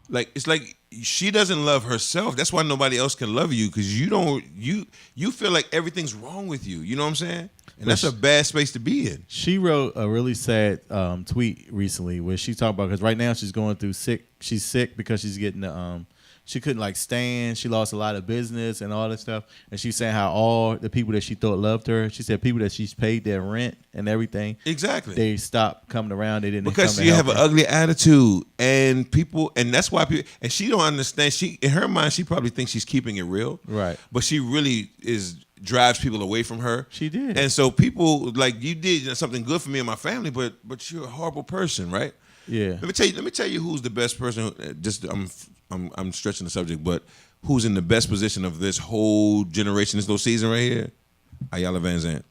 it's like she doesn't love herself. That's why nobody else can love you because you feel like everything's wrong with you. You know what I'm saying? And that's a bad space to be in. She wrote a really sad tweet recently where she talked about because right now she's going through sick. She's sick because she's getting the she couldn't like stand. She lost a lot of business and all that stuff. And she's saying how all the people that she thought loved her, she said people that she's paid their rent and everything, Exactly. they stopped coming around. They didn't Because come you to have help an her. ugly attitude, and that's why people, and she don't understand. She, in her mind, she probably thinks she's keeping it real, Right. But she really drives people away from her. She did. And so people like, you did something good for me and my family, but you're a horrible person, right? Yeah. Let me tell you who's the best person. I'm stretching the subject, but who's in the best position of this whole generation, this little season right here? Ayala Van Zandt.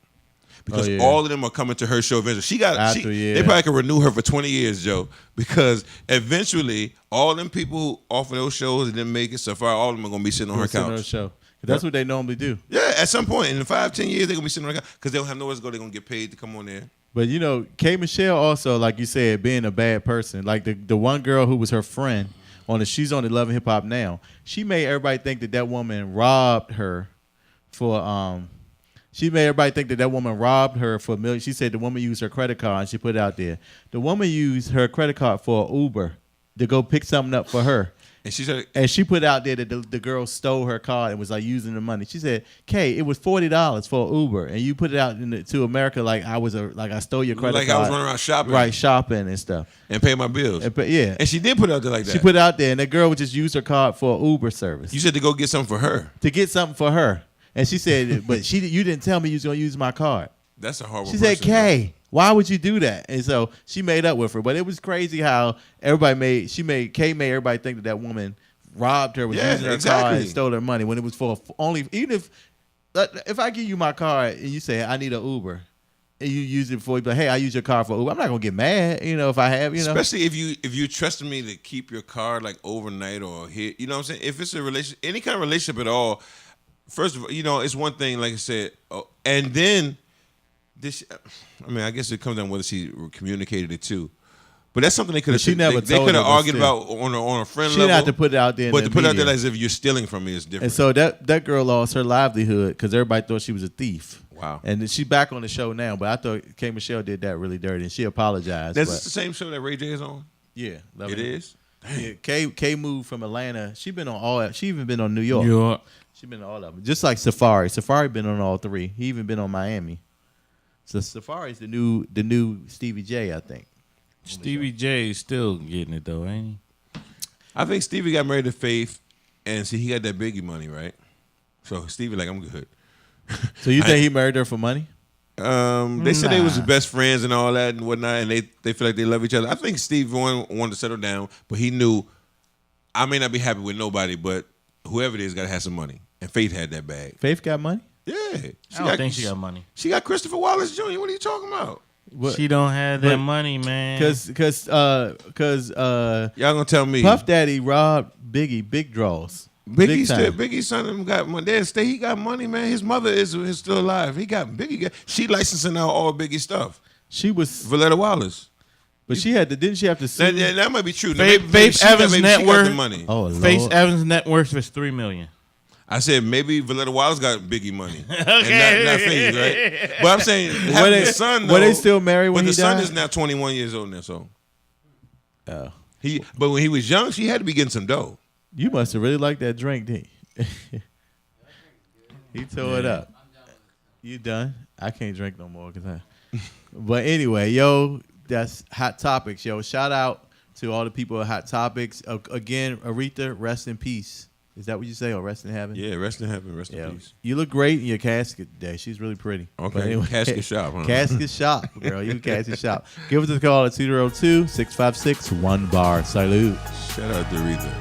Because yeah. all of them are coming to her show eventually. Yeah. They probably could renew her for 20 years, Joe. Because eventually, all them people who offer those shows and didn't make it so far, all of them are going to be sitting on her Sitting on her couch. show. That's what they normally do. Yeah, at some point in 5-10 years, they're going to be sitting on her couch because they don't have nowhere to go. They're going to get paid to come on there. But you know, K. Michelle also, like you said, being a bad person. Like the one girl who was her friend she's on the Love and Hip Hop now. She made everybody think that woman robbed her for She made everybody think that woman robbed her for $1 million. She said the woman used her credit card and she put it out there. The woman used her credit card for an Uber to go pick something up for her. And she said, and she put out there that the girl stole her card and was like using the money. She said, "Kay, it was $40 for an Uber, and you put it out to America like I stole your credit like card, I was running around shopping, right? Shopping and stuff, and paying my bills. Yeah, and she did put it out there like that. She put it out there, and the girl would just use her card for an Uber service. You said to go get something for her. To get something for her, and she said, "But you didn't tell me you was gonna use my card." That's a horrible. She said, "Kay, why would you do that?" And so she made up with her, but it was crazy how Kay made everybody think that woman robbed her, was using her card and stole her money when it was for only, even if I give you my card and you say I need an Uber and you use it for, but hey, I use your card for Uber, I'm not gonna get mad, if I have, especially if you trusted me to keep your card like overnight or here, you know what I'm saying? If it's a relationship, any kind of relationship at all, first of all, it's one thing, like I said, and then this, I guess it comes down whether she communicated it too. But that's something they could have. She never they could have argued about on a friend level. She didn't have to put it out there. But to put it out there as if you're stealing from me is different. And so that girl lost her livelihood because everybody thought she was a thief. Wow. And she's back on the show now, but I thought K. Michelle did that really dirty, and she apologized. That's the same show that Ray J is on. Yeah, it is. Yeah, K moved from Atlanta. She been on all. She even been on New York. She been on all of them. Just like Safari. Safari been on all three. He even been on Miami. So Safari's the new Stevie J, I think. Stevie J is still getting it though, ain't he? I think Stevie got married to Faith, and see he got that Biggie money, right? So Stevie like, I'm good. So you think he married her for money? They said they was best friends and all that and whatnot, and they feel like they love each other. I think Steve wanted to settle down, but he knew I may not be happy with nobody, but whoever it is got to have some money. And Faith had that bag. Faith got money? Yeah. I don't think she got money. She got Christopher Wallace Jr. What are you talking about? What? She don't have that money, man. Cause y'all gonna tell me Puff Daddy robbed Biggie big draws. Biggie's son of him got money. He got money, man. His mother is still alive. She licensing out all Biggie stuff. She was Valletta Wallace. But didn't she have to sue? That might be true. Faith Evans' net worth. Money. Oh, Lord. Faith Evans' net worth was $3 million. I said maybe Valletta Wallace got Biggie money. Okay. And not Faith, right? But I'm saying his son, though. Were they still married when he died? But the son is now 21 years old now, so. Oh. But when he was young, she had to be getting some dough. You must have really liked that drink, didn't you? He tore it up. You done? I can't drink no more. But anyway, yo, that's Hot Topics, yo. Shout out to all the people at Hot Topics. Again, Aretha, rest in peace. Is that what you say? Or rest in heaven? Yeah, rest in heaven, rest in peace. You look great in your casket today. She's really pretty. Okay, anyway, casket shop, huh? Casket shop, girl. You casket shop. Give us a call at 202-656-1BAR. Salute. Shout out to Aretha.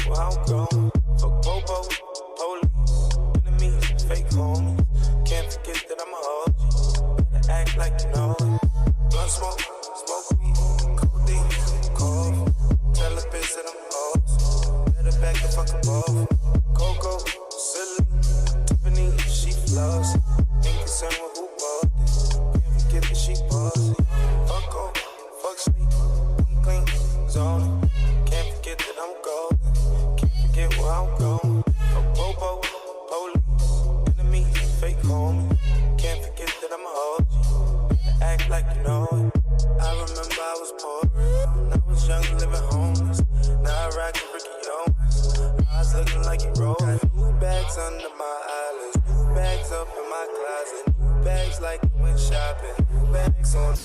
where I'm going. Fuck Bobo, police, enemies, fake homies. Can't forget that I'm a OG. Better act like you know it. Gun smoke, smoke weed, codeine, cough. Tell the bitch that I'm lost. Better back the fuck above. Coco, silly, Tiffany, she floss. Ain't concerned with who bought this. Can't forget that she bossy. Fuck off, fuck sleep, I'm clean, zoning. Can't forget that I'm golden. Can't forget where I'm going. Fuck Bobo, police, enemies, fake homie. Can't forget that I'm a OG. Better act like you know it. I remember I was poor. I was young, living homeless. Now I rock with Ricky Owens. I was looking like you rolled. Got new bags under my eyelids. New bags up in my closet. New bags like I went shopping. New bags on.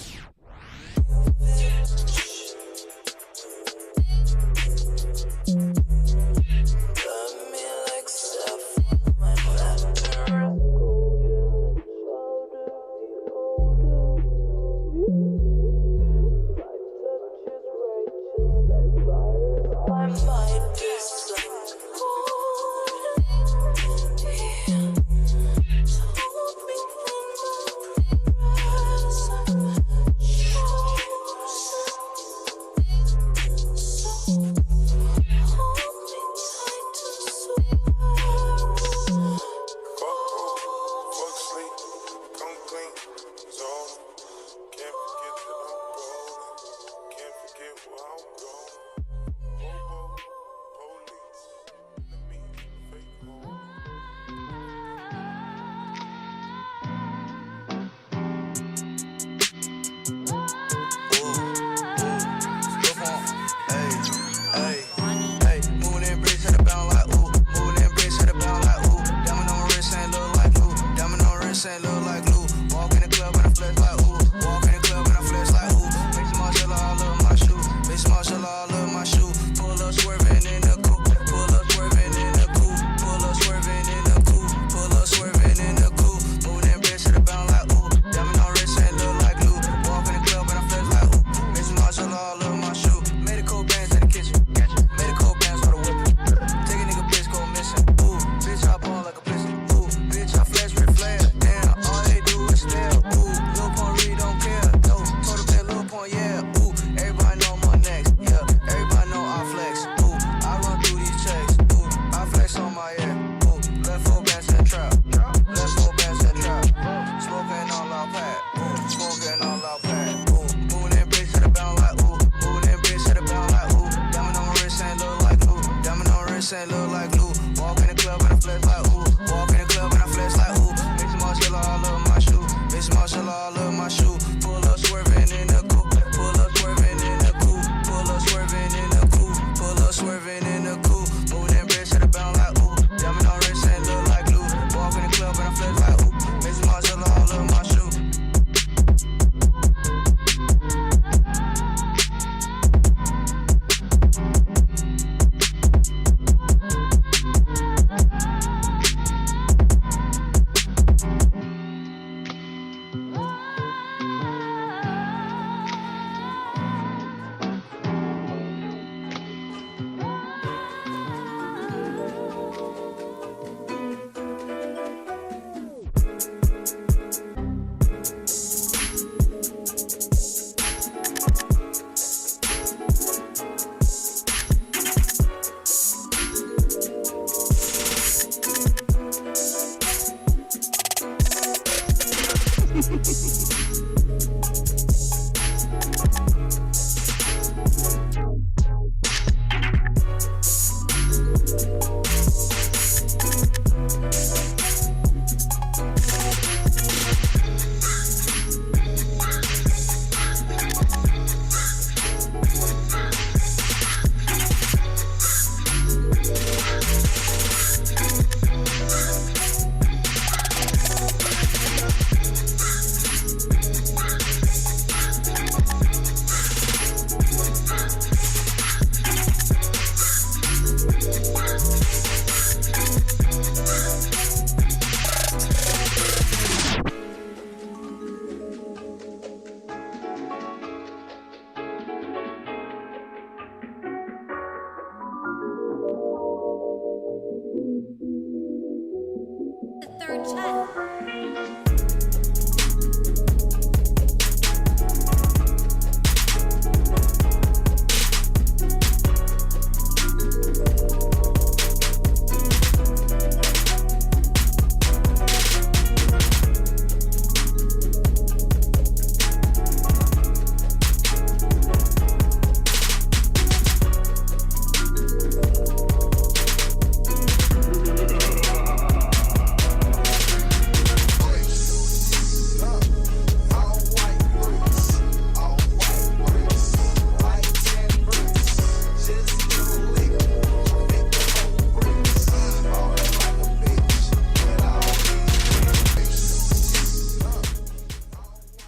third child.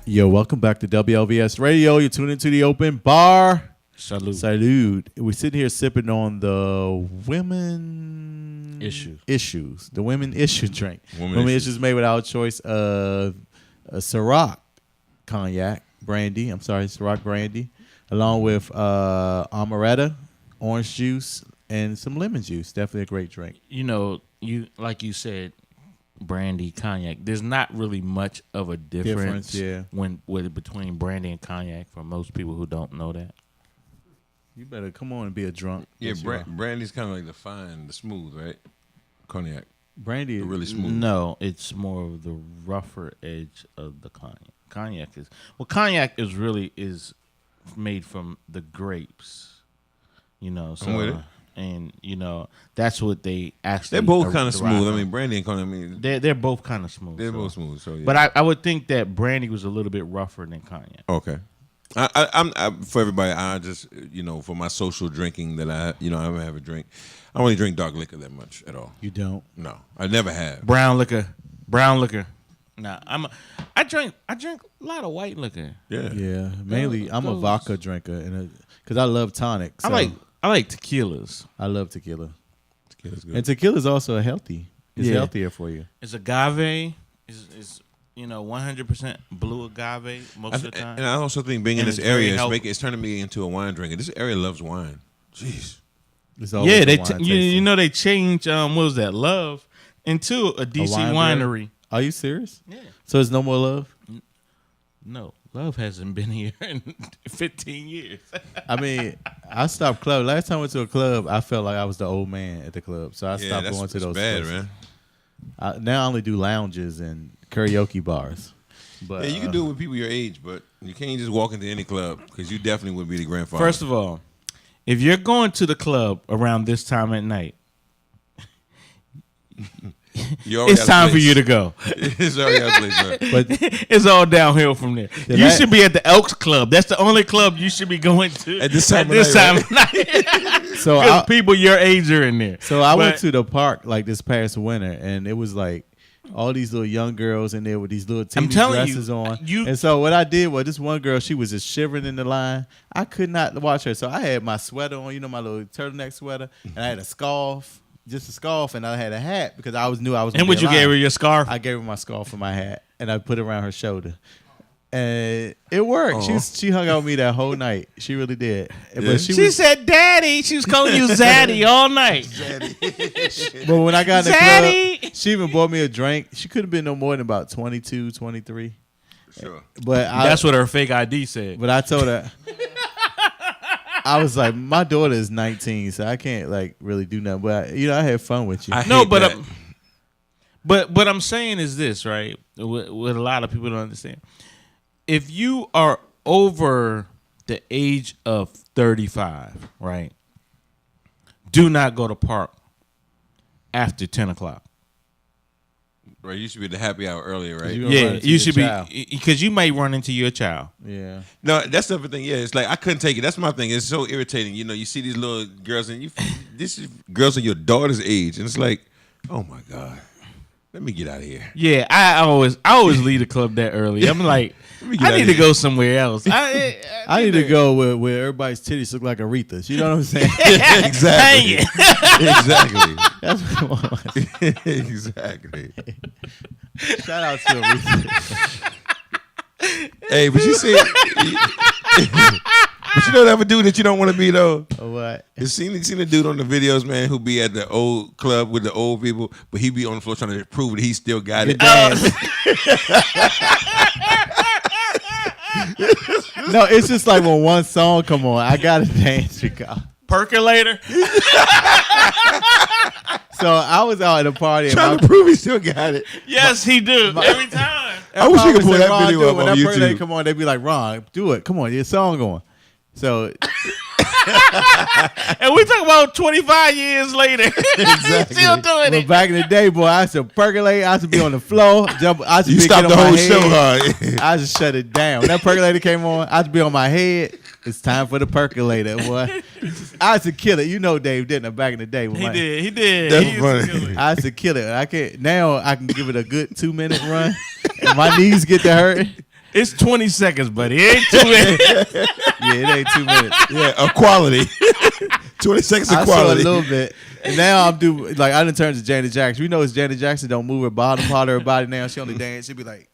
Yo, welcome back to WLVS Radio. You're tuning into the open bar. Salute. Salute. We're sitting here sipping on the women issues. The women issue drink. Women issues made with our choice of a Ciroc cognac brandy. Ciroc brandy, along with amaretto, orange juice, and some lemon juice. Definitely a great drink. You know, like you said, brandy, cognac. There's not really much of a difference between brandy and cognac for most people who don't know that. You better come on and be a drunk. Yeah, brandy's kind of like the smooth, right? Cognac. Brandy is really smooth. No, it's more of the rougher edge of the cognac. Cognac is made from the grapes. You know, so I'm with it. And you know that's what they actually. They're both kind of smooth. I mean, brandy and cognac. They're both kind of smooth. They're both smooth. So, yeah. But I would think that brandy was a little bit rougher than cognac. Okay. I'm for everybody. I just for my social drinking that I don't have a drink. I don't really drink dark liquor that much at all. You don't? No, I never have. Brown liquor. Nah, I drink a lot of white liquor. Yeah. Mainly, I'm a vodka drinker, because I love tonic. So I like tequilas. I love tequila. Tequila's good. And tequila's also healthy. It's healthier for you. It's agave. Is 100% blue agave most of the time. And I also think being in this area it's turning me into a wine drinker. This area loves wine. Jeez. They changed what was that, Love, into a DC winery. Are you serious? Yeah. So there's no more Love? No. Love hasn't been here in 15 years. I mean, I stopped club. Last time I went to a club, I felt like I was the old man at the club. So I stopped going to those places. Man. Now I only do lounges and karaoke bars. But you can do it with people your age, but you can't just walk into any club because you definitely would be the grandfather. First of all, if you're going to the club around this time at night, it's time for you to go. It's already out of place, bro. But it's all downhill from there. You should be at the Elks Club. That's the only club you should be going to at this time of night. So people your age are in there. So I went to the park like this past winter, and it was like all these little young girls in there with these little teeny dresses on. And so what I did was this one girl, she was just shivering in the line. I could not watch her. So I had my sweater on, my little turtleneck sweater, and I had a scarf. Just a scarf, and I had a hat because I knew I was. And what you gave her your scarf? I gave her my scarf and my hat, and I put it around her shoulder, and it worked. She hung out with me that whole night. She really did. Yeah. But she said, "Daddy." She was calling you Zaddy all night. But when I got in the club, she even bought me a drink. She couldn't have been no more than about 22, 23. Sure. But that's what her fake ID said. But I told her. I was like, my daughter is 19, so I can't really do nothing. But I had fun with you. But what I'm saying is this, right? What a lot of people don't understand. If you are over the age of 35, right? Do not go to park after 10 o'clock. Right, you should be at the happy hour earlier, right? Yeah, you should be, because you might run into your child. Yeah. No, that's the other thing. Yeah, it's like I couldn't take it. That's my thing. It's so irritating. You see these little girls, and this is girls of your daughter's age, and it's like, oh my God, let me get out of here. Yeah, I always leave the club that early. I'm like, I need to go somewhere else. I need to go where everybody's titties look like Aretha's. You know what I'm saying? Exactly. Exactly. That's what I want. Exactly. Shout out to Aretha. Hey, but you see, But you know that other dude that you don't want to be though. What? You seen the dude on the videos, man, who be at the old club with the old people, but he be on the floor trying to prove that he still got it. No, it's just like when one song come on, I gotta dance because. Percolator. So I was out at a party. Trying to prove he still got it. Yes, he do. Every time. I wish you could pull Ron, that video up when on that Percolator YouTube. come on, they be like, Ron, do it. Come on, your song going. So And we talk about 25 years later. He's still doing but it. back in the day, boy, I used to percolate. I used to be on the floor. Jump. I used to You be stopped getting the on whole my show, head. huh? I just shut it down. When that percolator came on, I used to be on my head. It's time for the percolator, boy. I used to kill it. You know Dave didn't back in the day. He did. He did. That's He used to funny. kill it. I used to kill it. I can't now. I can give it a good 2-minute run. And my knees get to hurt. It's 20 seconds, buddy. It ain't 2 minutes. Yeah, it ain't 2 minutes. Yeah, equality. 20 seconds of I saw a quality. little bit. And now I'm like I done turned to Janet Jackson. You know it's Janet Jackson don't move her bottom part of her body now. She only dance. She be like,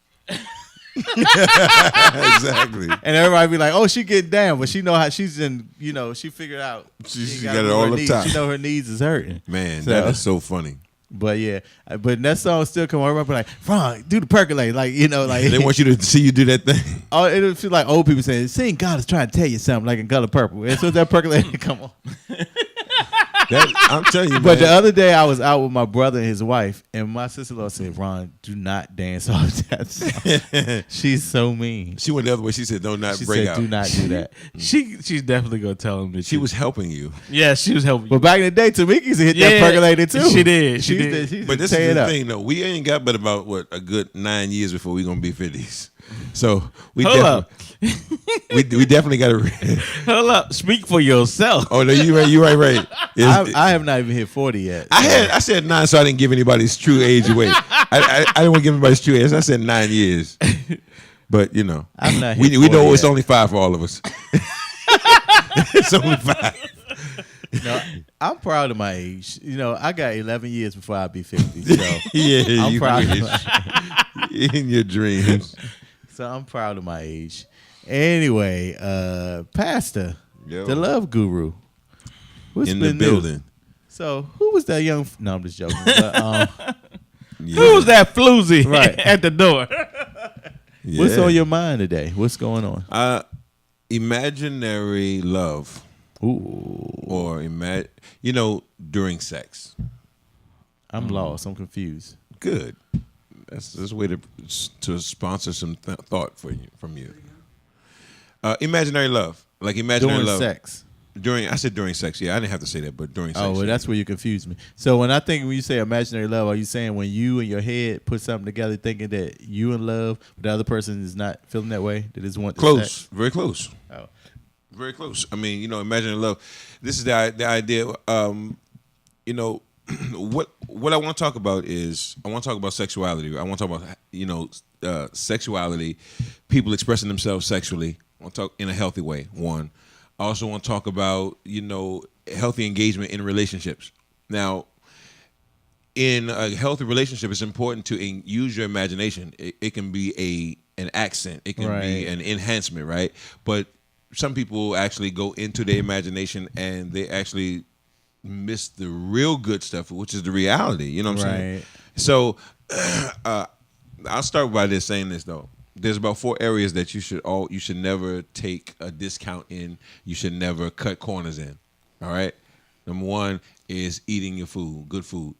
Exactly. and everybody be like, oh, she getting down, but she know how she's in. You know, she figured out. She ain't got gotta it move all her up knees. top. She know her knees is hurting. Man, So- that is so funny. But yeah, but that song still come on. Everybody be like, Ron, do the percolate, like you know, like They want you to see you do that thing. Oh, it feel like old people saying, "Sing God is trying to tell you something," like in Color Purple. And so that percolate come on. I'm telling you, But the man. other day, I was out with my brother and his wife, and my sister-in-law said, "Ron, do not dance off that song." She's so mean. She went the other way. She said, "Don't not She break said, out." "Do not do that." She's definitely gonna tell him that She was helping you. Yeah, she was helping. But back in the day, Tamika used to hit that Yeah, percolator too. she did, she used did. to- she used But to this tear is it the up. thing, though. We ain't got but about a good 9 years before we gonna be 50s. So we Hold up. we definitely got to. Hold up. Speak for yourself. Oh no, you right. It's- I have not even hit 40 yet. I said 9, so I didn't give anybody's true age away. I didn't want to give anybody's true age. I said 9 years. But you know, I'm not we hit know 40 it's yet. only 5 for all of us. It's only 5. No, I'm proud of my age. You know, I got 11 years before I'll be 50. So Yeah, I'm you proud. wish. In your dreams. So I'm proud of my age. Anyway, Pastor, Yo. the love guru, what's In the been new? building. So who was that young? No, I'm just joking. But, Yeah. Who was that floozy Right. at the door? What's Yeah. on your mind today? What's going on? Imaginary love, Ooh, or during sex. I'm lost. I'm confused. Good. That's a way to sponsor some thought from you. Imaginary love, like imaginary During love. sex. I said during sex. Yeah, I didn't have to say that, but during sex. Oh, well, that's where you confused me. So when you say imaginary love, are you saying when you in your head put something together thinking that you in love, but the other person is not feeling that way? They just want the close, sex? very close. Oh. Very close. I mean, imaginary love. This is the idea. What I want to talk about is I want to talk about sexuality. I want to talk about sexuality, people expressing themselves sexually. I want to talk in a healthy way. One. I also want to talk about healthy engagement in relationships. Now, in a healthy relationship, it's important to use your imagination. It can be an accent. It can be Right. an enhancement, right? But some people actually go into their imagination and they actually miss the real good stuff, which is the reality. You know what I'm saying? Right. So I'll start by saying this though. There's about 4 areas that you should never take a discount in. You should never cut corners in. All right. Number 1 is eating your food, good food.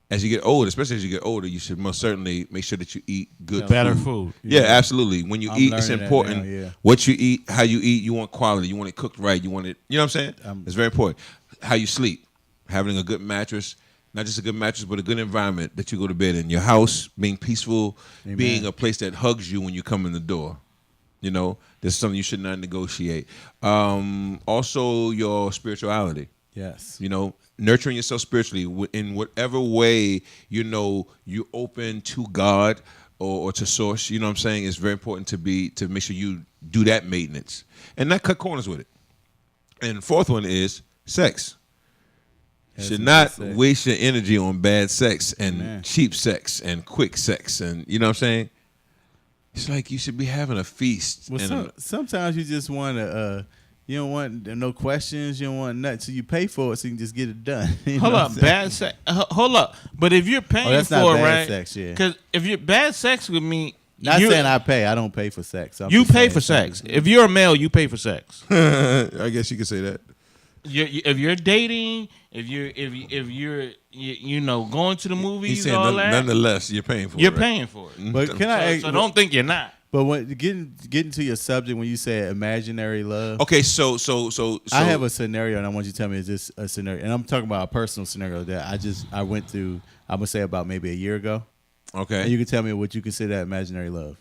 As you get older, especially as you get older, you should most certainly make sure that you eat good Better food. Yeah, absolutely. When you I'm eat, it's learning that important. now, yeah. What you eat, how you eat, you want quality. You want it cooked right. You want it, you know what I'm saying? It's very important. How you sleep, having a good mattress, not just a good mattress, but a good environment that you go to bed in. Your house, being peaceful, being a place that hugs you when you come in the door. There's something you should not negotiate. Also, your spirituality. Yes. Nurturing yourself spiritually in whatever way you open to God or to source. You know what I'm saying? It's very important to make sure you do that maintenance and not cut corners with it. And 4th one is sex. Should not waste your energy on bad sex and cheap sex and quick sex, and you know what I'm saying? It's like you should be having a feast. Well, sometimes you just want to You don't want no questions. You don't want nothing. So you pay for it so you can just get it done. You Hold know up, what I'm saying? bad sex. Hold up, but if you're paying that's for not it, bad right? sex, yeah. Because if you're bad sex with me, Not saying I pay. I don't pay for sex. I'm you just pay saying for sex. If you're a male, you pay for sex. I guess you could say that. If you're dating, if you're you know going to the He's movies, saying all that, nonetheless, you're paying for you're it. Right? paying for it. But can I? So don't think you're not. But when getting to your subject, when you said imaginary love, Okay, so I have a scenario, and I want you to tell me, is this a scenario? And I'm talking about a personal scenario that I went through. I'm gonna say about maybe a year ago. Okay. And you can tell me what you consider that imaginary love.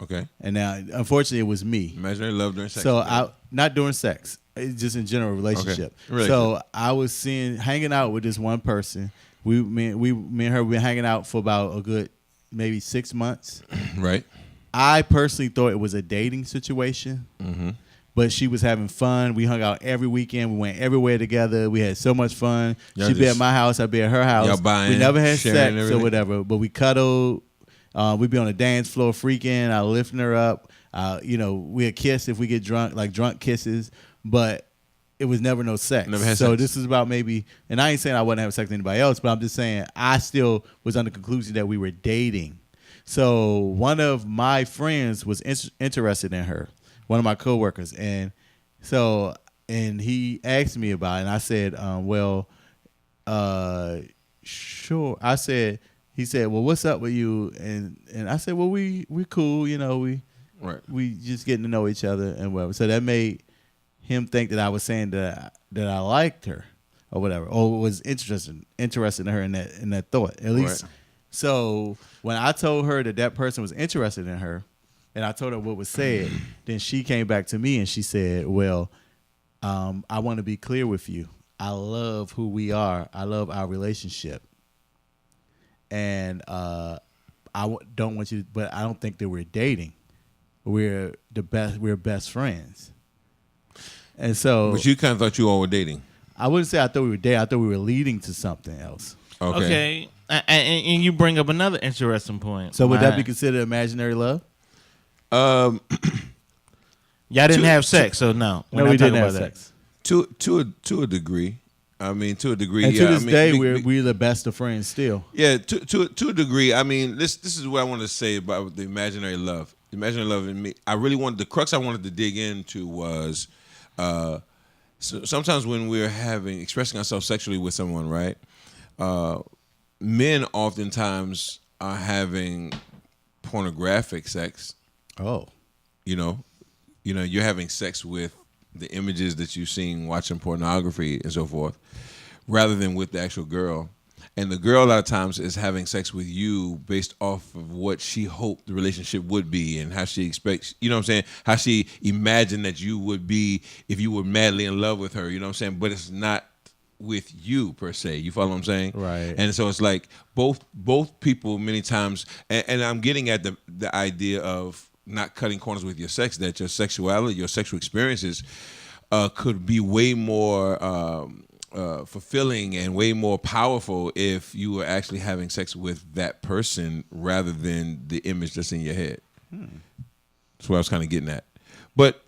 Okay. And now, unfortunately, it was me. Imaginary love during sex. So not during sex, it's just in general relationship. Okay. So I was hanging out with this one person. Me and her, we been hanging out for about a good maybe 6 months. Right. I personally thought it was a dating situation, but she was having fun. We hung out every weekend. We went everywhere together. We had so much fun. Y'all She'd be at my house. I'd be at her house. Y'all buying, we never had sharing sex everything? or whatever, but we cuddled. We'd be on the dance floor freaking. I lifting her up. We'd kiss if we get drunk, like drunk kisses, but it was never no sex. Never had so sex. this is about maybe, and I ain't saying I wasn't having sex with anybody else, but I'm just saying I still was under the conclusion that we were dating. So one of my friends was interested in her, one of my coworkers, and he asked me about it, and I said, sure. He said, well, what's up with you? And I said, well, we cool, we just getting to know each other and whatever. So that made him think that I was saying that I liked her or whatever, or was interested in her in that thought, at least. Right. So when I told her that person was interested in her, and I told her what was said, then she came back to me and she said, well, I want to be clear with you. I love who we are. I love our relationship. And don't want you, but I don't think that we're dating. We're best friends. And so, but you kind of thought you all were dating. I wouldn't say I thought we were dating. I thought we were leading to something else. Okay. And you bring up another interesting point. So would that be considered imaginary love? Y'all didn't have sex, so no. No, we didn't have sex. To a degree. I mean, to a degree. And to this day, we're the best of friends still. Yeah, to a degree. I mean, this is what I want to say about the imaginary love. The imaginary love in me. The crux I wanted to dig into was, so sometimes when we're expressing ourselves sexually with someone, right? Men oftentimes are having pornographic sex. Oh, you're having sex with the images that you've seen watching pornography and so forth, rather than with the actual girl. And the girl a lot of times is having sex with you based off of what she hoped the relationship would be and how she expects, you know what I'm saying? How she imagined that you would be if you were madly in love with her, you know what I'm saying? But it's not with you per se. You follow what I'm saying? Right. And so it's like both people many times, and I'm getting at the idea of not cutting corners with your sex, that your sexuality, your sexual experiences could be way more fulfilling and way more powerful if you were actually having sex with that person rather than the image that's in your head. That's what I was kind of getting at. But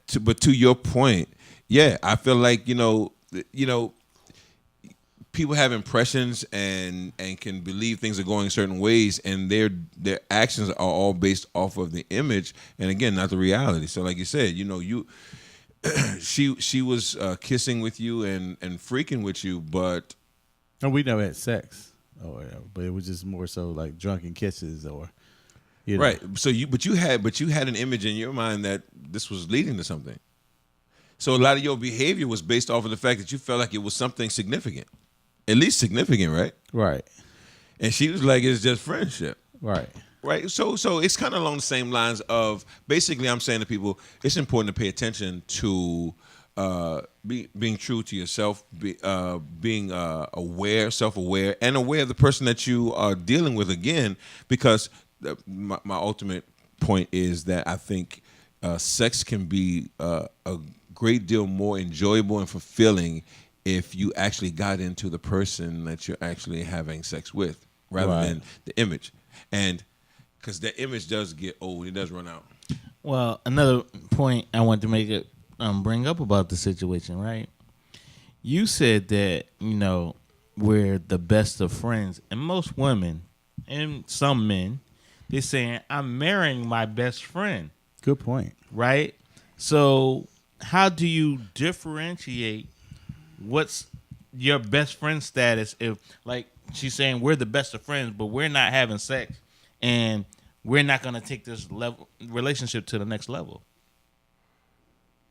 to your point, yeah, I feel like people have impressions and can believe things are going certain ways, and their actions are all based off of the image, and again, not the reality. So, like you said, she was kissing with you and freaking with you, but no, we never had sex or whatever. But it was just more so like drunken kisses or right. So you had an image in your mind that this was leading to something. So a lot of your behavior was based off of the fact that you felt like it was something significant. At least significant, right? Right. And she was like, it's just friendship. Right. Right. So it's kind of along the same lines of, basically I'm saying to people, it's important to pay attention to being true to yourself, being aware, self-aware, and aware of the person that you are dealing with, again, because my ultimate point is that I think sex can be a great deal more enjoyable and fulfilling if you actually got into the person that you're actually having sex with, rather than the image. And because that image does get old, it does run out. Well, another point I want to make it bring up about the situation, right? You said that, we're the best of friends. And most women and some men, they're saying, I'm marrying my best friend. Good point. Right? So how do you differentiate what's your best friend status if, like she's saying, we're the best of friends, but we're not having sex and we're not going to take this relationship to the next level?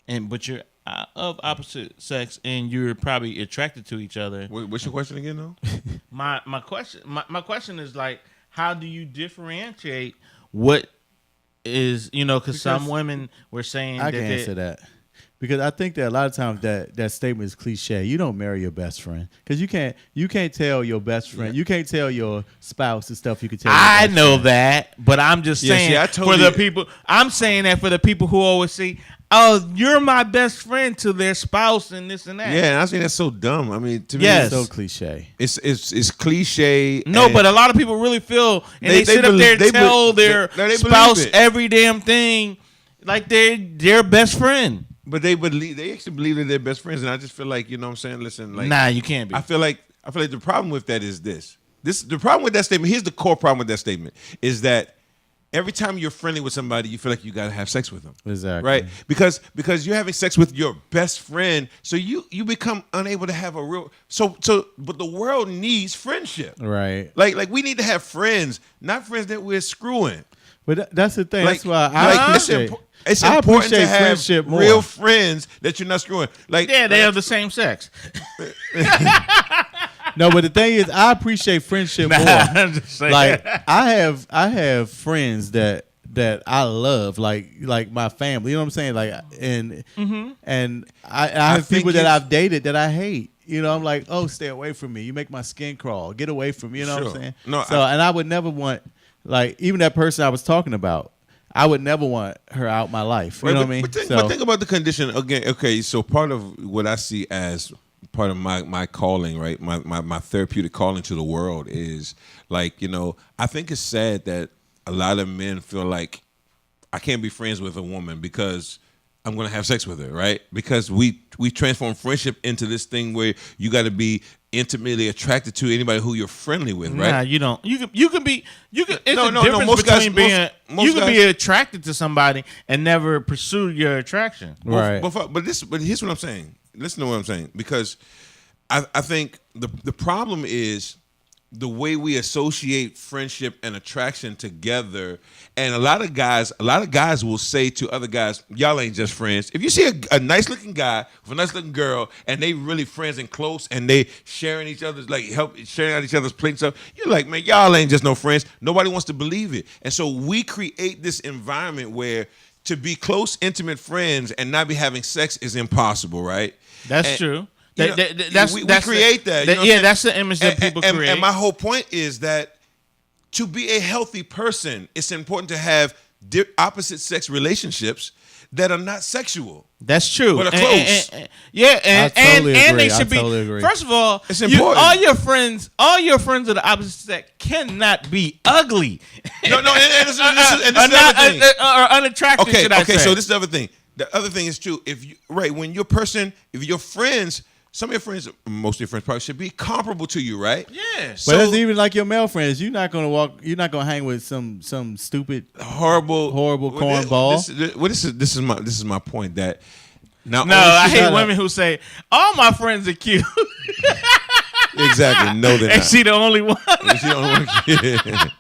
But you're of opposite sex and you're probably attracted to each other. What's your question again, though? My question is, like, how do you differentiate what is, because some women were saying I can answer that. Because I think that a lot of times that statement is cliche. You don't marry your best friend because you can't tell your best friend. You can't tell your spouse the stuff you can tell. I know that, but I'm just saying the people. I'm saying that for the people who always say, "Oh, you're my best friend" to their spouse and this and that. Yeah, and I think that's so dumb. I mean, to me, Yes. It's so cliche. It's cliche. No, but a lot of people really feel, and they sit up there and tell their spouse every damn thing like they're their best friend. But they actually believe that they're best friends, and I just feel like, you know what I'm saying? Listen, like, nah, you can't be. I feel like the problem with that is this. The problem with that statement, here's the core problem with that statement, is that every time you're friendly with somebody, you feel like you gotta have sex with them. Exactly. Right? Because you're having sex with your best friend, so you become unable to have a real but the world needs friendship. Right. Like we need to have friends, not friends that we're screwing. But that's the thing. Like, that's why I appreciate. It's I important to appreciate have friendship more. real friends that you're not screwing. Like, Yeah, they have the same sex. No, but the thing is, I appreciate friendship more. I'm just saying. Like I have friends that I love, like my family. You know what I'm saying? Like and I have think people that I've dated that I hate. You know, I'm like, oh, stay away from me. You make my skin crawl. Get away from me. You know what I'm Sure. saying? No, and I would never want, like, even that person I was talking about, I would never want her out my life. You know what I mean? But think about the condition again. Okay, so part of what I see as part of my calling, right? My therapeutic calling to the world is, like, I think it's sad that a lot of men feel like I can't be friends with a woman because I'm going to have sex with her, right? Because we transform friendship into this thing where you got to be intimately attracted to anybody who you're friendly with, right? Nah, you don't. You can be. It's a No, difference most between guys- being. most You can be guys- attracted to somebody and never pursue your attraction. Right. But here's what I'm saying. Listen to what I'm saying, because I think the problem is the way we associate friendship and attraction together. And a lot of guys will say to other guys, y'all ain't just friends. If you see a nice looking guy with a nice looking girl and they really friends and close and they sharing each other's, like, sharing out each other's plate and stuff, you're like, man, y'all ain't just no friends. Nobody wants to believe it. And so we create this environment where to be close, intimate friends and not be having sex is impossible, right? That's true. We create that. You know what I'm saying? That's the image that people create. And my whole point is that to be a healthy person, it's important to have opposite sex relationships that are not sexual. That's true. But are close. And I totally and they agree. should I totally agree. First of all, It's important. all your friends of the opposite sex cannot be ugly. No, and this is the other thing. Or unattractive. Okay, should I say. so this is the other thing. The other thing is true. If your friends, some of your friends, most of your friends probably should be comparable to you, right? Yeah. But that's even like your male friends. You're not gonna hang with some stupid, Horrible cornball. This is my point. That now, No, I hate women who say all my friends are cute. Exactly. No, they're and not. she the only one. She don't want to.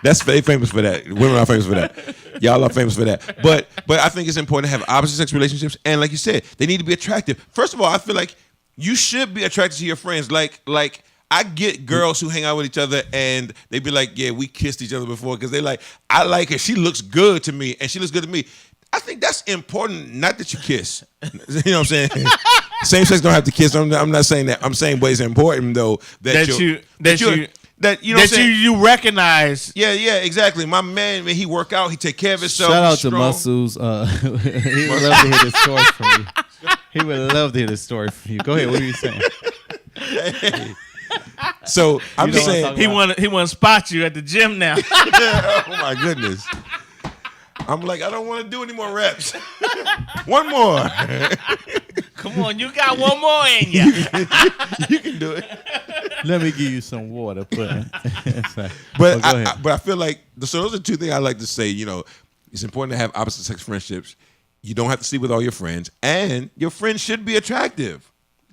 That's famous for that. Women are famous for that. Y'all are famous for that. But I think it's important to have opposite sex relationships, and like you said, they need to be attractive. First of all, I feel like you should be attracted to your friends. Like I get girls who hang out with each other and they be like, yeah, we kissed each other before because they like, I like her. She looks good to me, and she looks good to me. I think that's important. Not that you kiss. You know what I'm saying? Same sex don't have to kiss. I'm not saying that. I'm saying, but it's important though that you recognize. Yeah, exactly. My man, he work out, he take care of himself. Shout out he's to strong. Muscles. He would love to hear this story from you. He would love to hear this story from you. Go ahead. What are you saying? So I'm just saying, He want to spot you at the gym now. oh my goodness. I'm like, I don't want to do any more reps. One more. Come on, you got one more in you. You can do it. Let me give you some water. But But go ahead. I feel like so those are two things I like to say. You know, it's important to have opposite sex friendships. You don't have to sleep with all your friends, and your friends should be attractive.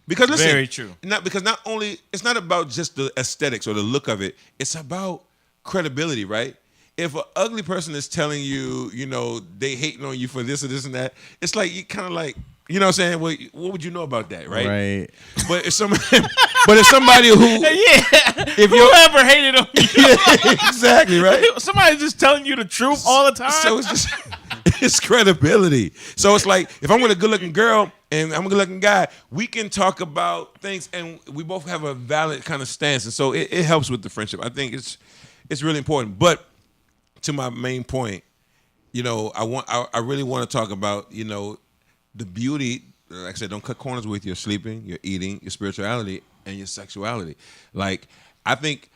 Because listen, Very true. Not only it's not about just the aesthetics or the look of it. It's about credibility, right? If an ugly person is telling you, you know, they hating on you for this or this and that, it's like you kind of like, you know what I'm saying? Well, what would you know about that, right? Right. But if somebody who If whoever hated on you, yeah, exactly, right? somebody's just telling you the truth all the time. So it's just it's credibility. So it's like if I'm with a good-looking girl and I'm a good-looking guy, we can talk about things and we both have a valid kind of stance, and so it helps with the friendship. I think it's really important. But to my main point, you know, I really want to talk about, you know, the beauty. Like I said, don't cut corners with your sleeping, your eating, your spirituality, and your sexuality. Like I think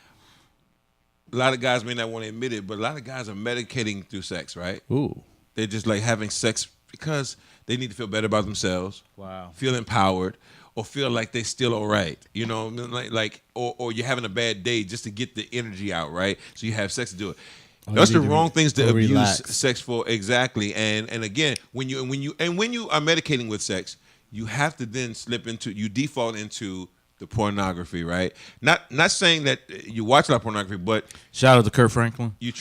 a lot of guys may not want to admit it, but a lot of guys are medicating through sex, right? Ooh. They're just like having sex because they need to feel better about themselves. Wow. Feel empowered or feel like they're still all right. You know, like or you're having a bad day just to get the energy out, right? So you have sex to do it. That's the wrong things to abuse relax. sex for. Exactly. And again, when you are medicating with sex, you have to then you default into the pornography, right? Not saying that you watch a lot of pornography, but Shout out to Kurt Franklin. you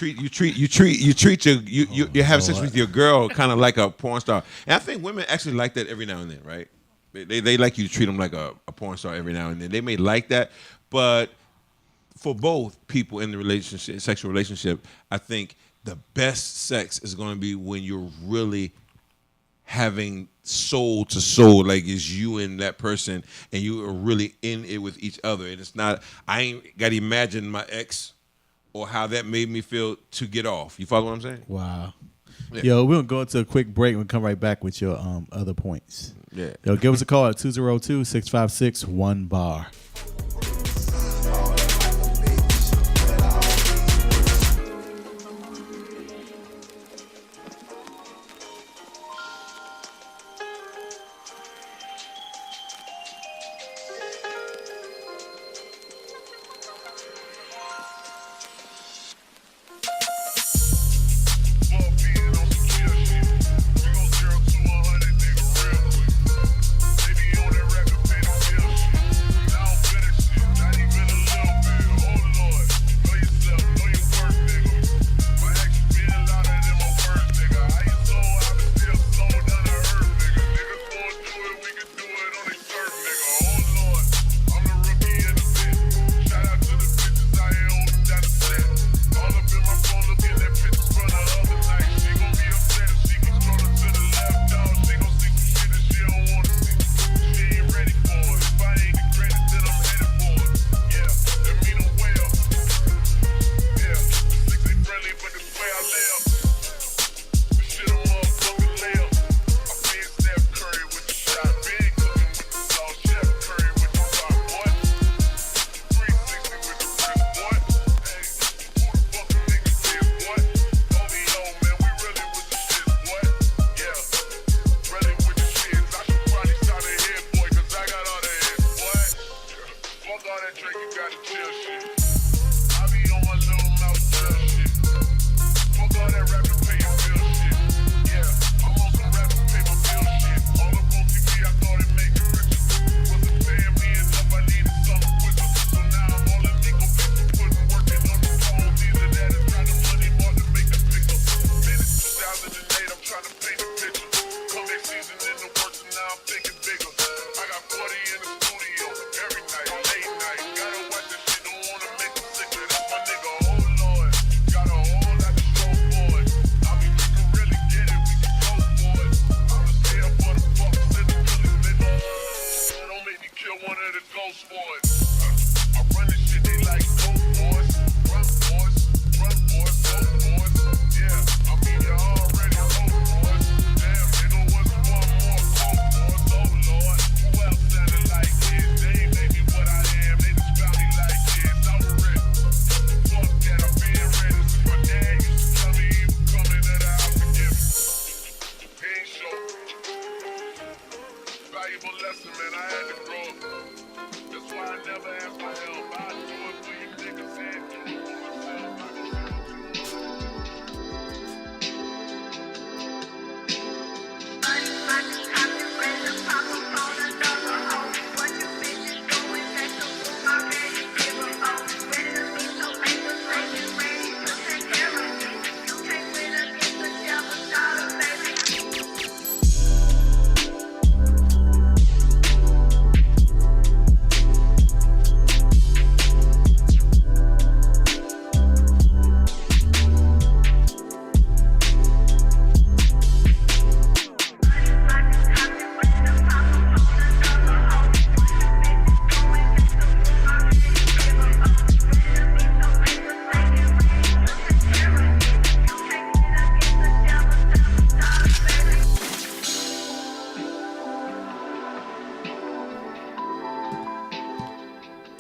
have sex with your girl kind of like a porn star. And I think women actually like that every now and then, right? They like you to treat them like a porn star every now and then. They may like that, but for both people in the sexual relationship, I think the best sex is going to be when you're really having soul to soul, like it's you and that person, and you are really in it with each other. And it's not, I ain't got to imagine my ex or how that made me feel to get off. You follow what I'm saying? Wow. Yeah. Yo, we're going to go into a quick break. We'll come right back with your other points. Yeah. Yo, give us a call at 202-656-1BAR.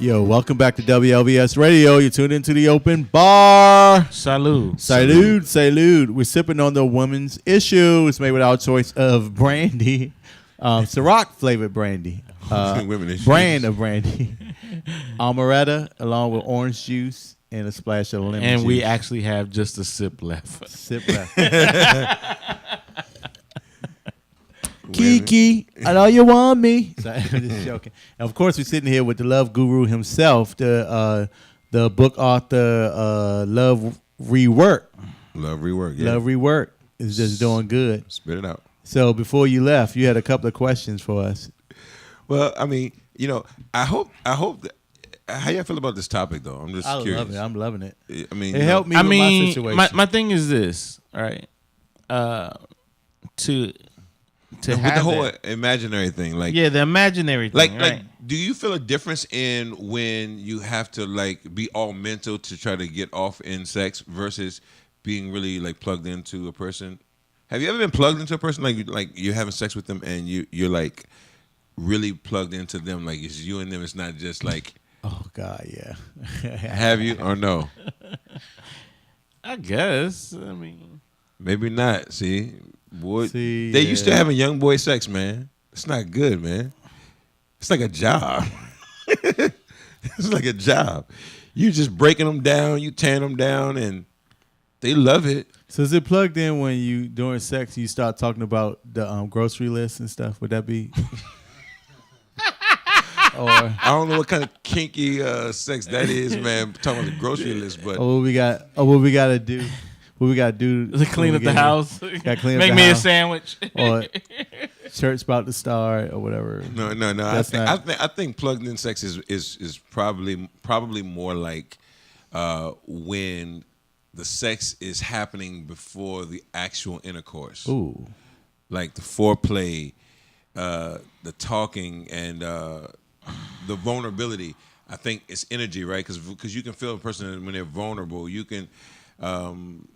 Yo, welcome back to WLVS Radio. You're tuned into the open bar. Salud. Salud. We're sipping on the woman's issue. It's made with our choice of brandy, Ciroc flavored brandy, Women issues. brand of brandy, amaretto, along with orange juice and a splash of lemon And juice. we actually have just a sip left. Sip left. Kiki, I know you want me. Sorry, I'm just joking. And of course, we're sitting here with the love guru himself, the book author, Love Rework. Love rework. Yeah. Love Rework is just doing good. Spit it out. So before you left, you had a couple of questions for us. Well, I mean, I hope that. How y'all feel about this topic, though? I'm just curious. Love it. I'm loving it. I mean, It helped me I with mean, my situation. my thing is this, all right? To with have the whole that. imaginary thing, like Yeah, the imaginary thing, like right? do you feel a difference in when you have to like be all mental to try to get off in sex versus being really like plugged into a person? Have you ever been plugged into a person, like you're having sex with them and you're like really plugged into them, like it's you and them, it's not just like Oh God, yeah. have you or no? I guess. I mean, Maybe not. See, boy, See, they used to yeah. having young boy sex, man. It's not good, man. It's like a job. It's like a job. You just breaking them down, you tearing them down, and they love it. So is it plugged in when you during sex you start talking about the grocery list and stuff? Would that be? Or I don't know what kind of kinky sex that is, man. Talking about the grocery list, but what we got? Oh, what we gotta do? What we gotta do to clean up the house. Gotta clean up Make the me a house. sandwich. Or church about to start or whatever. no. That's I think plugged in sex is probably more like when the sex is happening before the actual intercourse. Ooh, Like the foreplay, the talking, and the vulnerability. I think it's energy, right? Because you can feel a person when they're vulnerable. You can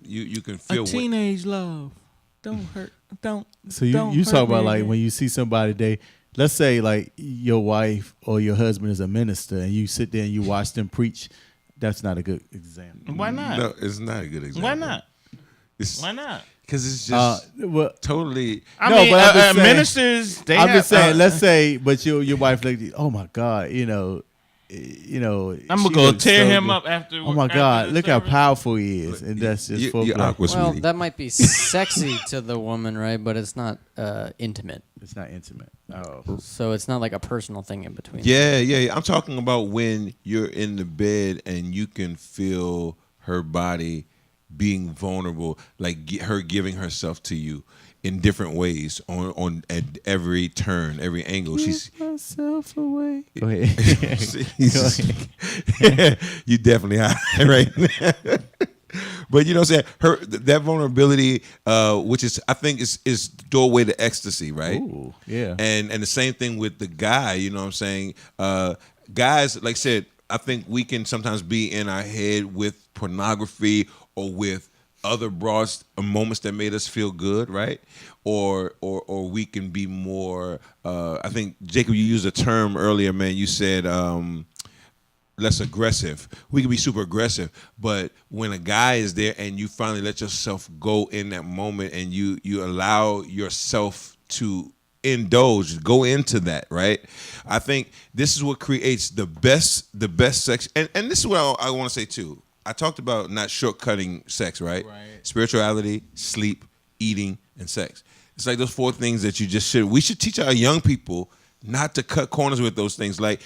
you can feel A teenage love. Don't hurt. Don't. so don't you hurt talk about me like again. when you see somebody let's say like your wife or your husband is a minister and you sit there and you watch them preach. That's not a good example. Why not? no, it's not a good example. Why not? It's, Why not? Because it's just Well, totally. I No, mean, but I'm just saying- ministers. They I'm have, just saying. Let's say, but your wife like, oh my God, I'm she gonna go looks tear so him good. up after. Oh my after God, the look how service. powerful he is, and that's just You're foreplay. awkward, Well, sweetie. that might be sexy to the woman, right? But it's not intimate. It's not intimate. Oh, So it's not like a personal thing in between. Yeah. I'm talking about when you're in the bed and you can feel her body being vulnerable, like her giving herself to you in different ways on at every turn, every angle. She's myself away. Go ahead. you definitely high right now. But you know what I'm saying? That vulnerability, which is I think is doorway to ecstasy, right? Ooh, yeah. And the same thing with the guy, you know what I'm saying? Guys, like I said, I think we can sometimes be in our head with pornography or with other broad moments that made us feel good, right? Or we can be more. I think Jacob, you used a term earlier, man. You said less aggressive. We can be super aggressive, but when a guy is there and you finally let yourself go in that moment and you allow yourself to indulge, go into that, right? I think this is what creates the best sex. And this is what I want to say too. I talked about not shortcutting sex, right? Spirituality, sleep, eating, and sex. It's like those four things that you just should. We should teach our young people not to cut corners with those things. Like,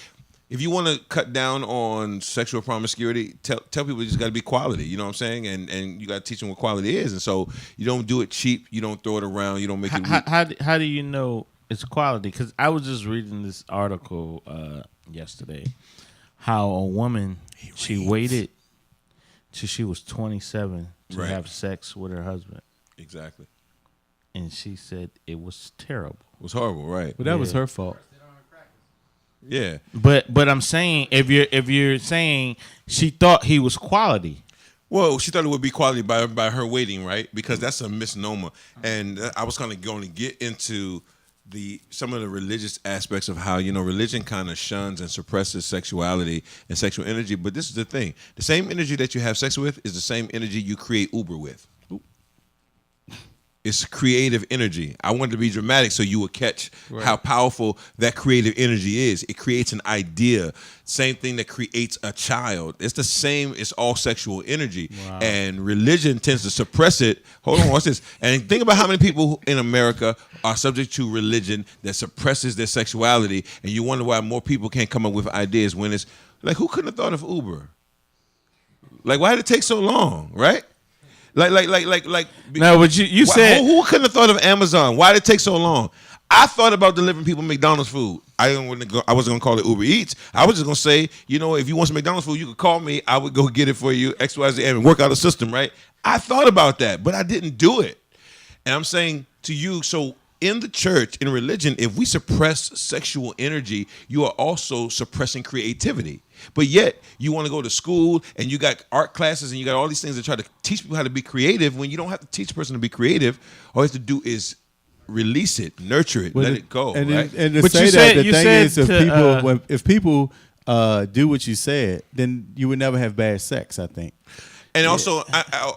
if you want to cut down on sexual promiscuity, tell people it's got to be quality. You know what I'm saying? And you got to teach them what quality is. And so you don't do it cheap. You don't throw it around. You don't make it weak. How do you know it's quality? Because I was just reading this article yesterday, how a woman she waited till she was 27 to Right. have sex with her husband, Exactly. and she said it was terrible. It was horrible, right? But that was Yeah. her fault. Yeah. But I'm saying if you're saying she thought he was quality. Well, she thought it would be quality by her waiting, right? Because that's a misnomer. And I was kind of going to get into some of the religious aspects of how religion kind of shuns and suppresses sexuality and sexual energy. But this is the thing: the same energy that you have sex with is the same energy you create Uber with. It's creative energy. I wanted to be dramatic so you would catch how powerful that creative energy is. It creates an idea. Same thing that creates a child. It's the same. It's all sexual energy. Wow. And religion tends to suppress it. Hold on, watch this. And think about how many people in America are subject to religion that suppresses their sexuality. And you wonder why more people can't come up with ideas when it's like, who couldn't have thought of Uber? Like, why did it take so long, right? Like. No, but you said who couldn't have thought of Amazon? Why did it take so long? I thought about delivering people McDonald's food. I wasn't gonna call it Uber Eats. I was just gonna say, if you want some McDonald's food, you could call me. I would go get it for you, XYZ, and work out a system, right? I thought about that, but I didn't do it. And I'm saying to you, so in the church, in religion, if we suppress sexual energy, you are also suppressing creativity. But yet, you want to go to school and you got art classes and you got all these things that try to teach people how to be creative when you don't have to teach a person to be creative. All you have to do is release it, nurture it, let it go. And, right? and to But say you that, said- the you thing said is, to, if people do what you said, then you would never have bad sex, I think. And also,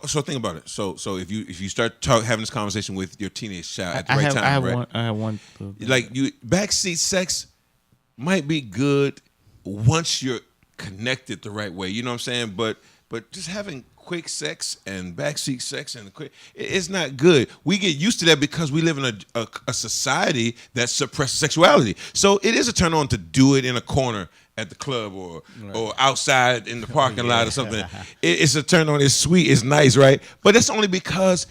so think about it. So if you start having this conversation with your teenage child at the right time, right? I have one. Like backseat sex might be good once you're connected the right way. You know what I'm saying? But just having quick sex and backseat sex and it's not good. We get used to that because we live in a society that suppresses sexuality. So it is a turn on to do it in a corner at the club or outside in the parking lot or something. It's a turn on. It's sweet. It's nice, right? But that's only because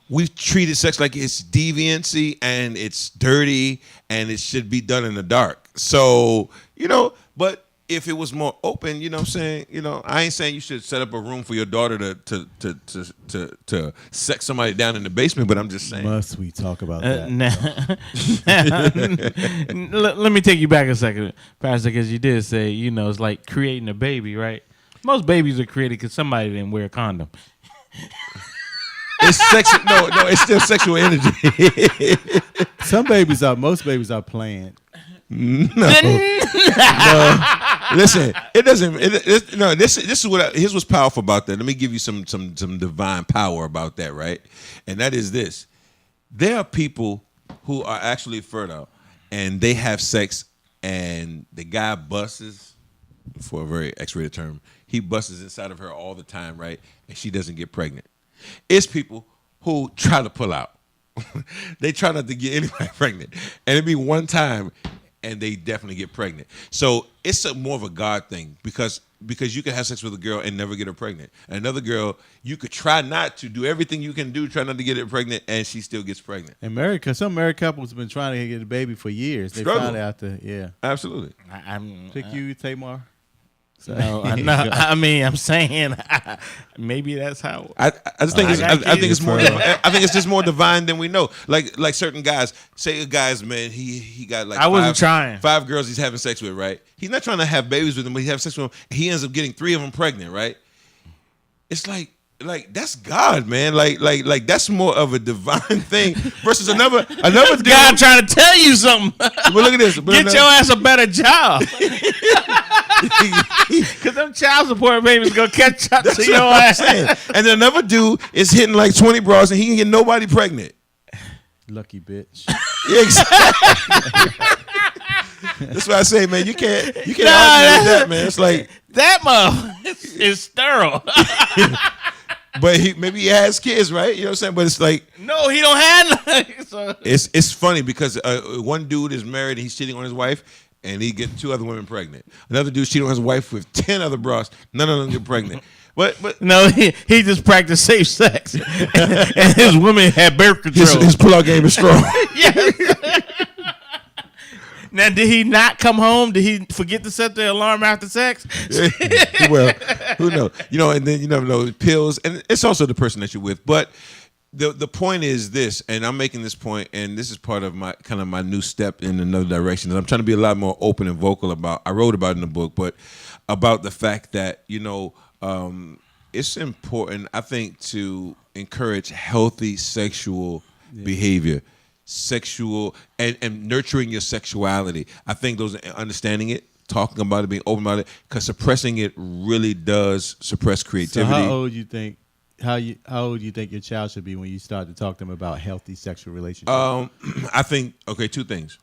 we've treated sex like it's deviancy and it's dirty and it should be done in the dark. So, but if it was more open, you know what I'm saying? I ain't saying you should set up a room for your daughter to sex somebody down in the basement, but I'm just saying. Must we talk about that? Let me take you back a second, Pastor, because you did say, it's like creating a baby, right? Most babies are created because somebody didn't wear a condom. It's sexual. No, it's still sexual energy. Most babies are planned. No. Listen, it doesn't. This is here's what's powerful about that. Let me give you some divine power about that, right? And that is this: there are people who are actually fertile, and they have sex, and the guy busts, for a very X-rated term, he busts inside of her all the time, right? And she doesn't get pregnant. It's people who try to pull out. They try not to get anybody pregnant, and it'd be one time. And they definitely get pregnant. So it's more of a God thing because you can have sex with a girl and never get her pregnant. And another girl, you could try not to do everything you can do, try not to get her pregnant, and she still gets pregnant. And some married couples have been trying to get a baby for years. They found out Absolutely. Pick you, Tamar. No, I'm saying maybe that's how. I just think I think it's more. I think it's just more divine than we know. Like certain guys. Say a guy's man, he got like. I wasn't trying. 5 girls he's having sex with, right? He's not trying to have babies with them, but he's having sex with them. He ends up getting 3 of them pregnant, right? It's like that's God, man. Like that's more of a divine thing versus another dude. God trying to tell you something. But look at this. Get your ass a better job. Because them child support babies gonna catch up to your ass. And then another dude is hitting like 20 bras and he can get nobody pregnant. Lucky bitch. Yeah, exactly. That's why I say, man, you can't argue with that, man. It's like that motherfucker is sterile. But maybe he has kids, right? You know what I'm saying? But it's like no, he don't have none. So. It's funny because one dude is married and he's cheating on his wife. And he get 2 other women pregnant. Another dude cheating on his wife with 10 other bras. None of them get pregnant. But no, he just practiced safe sex, and his women had birth control. His pull-out game is strong. Yes. Now, did he not come home? Did he forget to set the alarm after sex? Well, who knows? And then you never know. Pills, and it's also the person that you're with. But the point is this, and I'm making this point, and this is part of my new step in another direction. I'm trying to be a lot more open and vocal about. I wrote about it in the book, but about the fact that it's important, I think, to encourage healthy sexual behavior. sexual and nurturing your sexuality. I think those understanding it, talking about it, being open about it, because suppressing it really does suppress creativity. So how old you think your child should be when you start to talk to them about healthy sexual relationships? I think two things.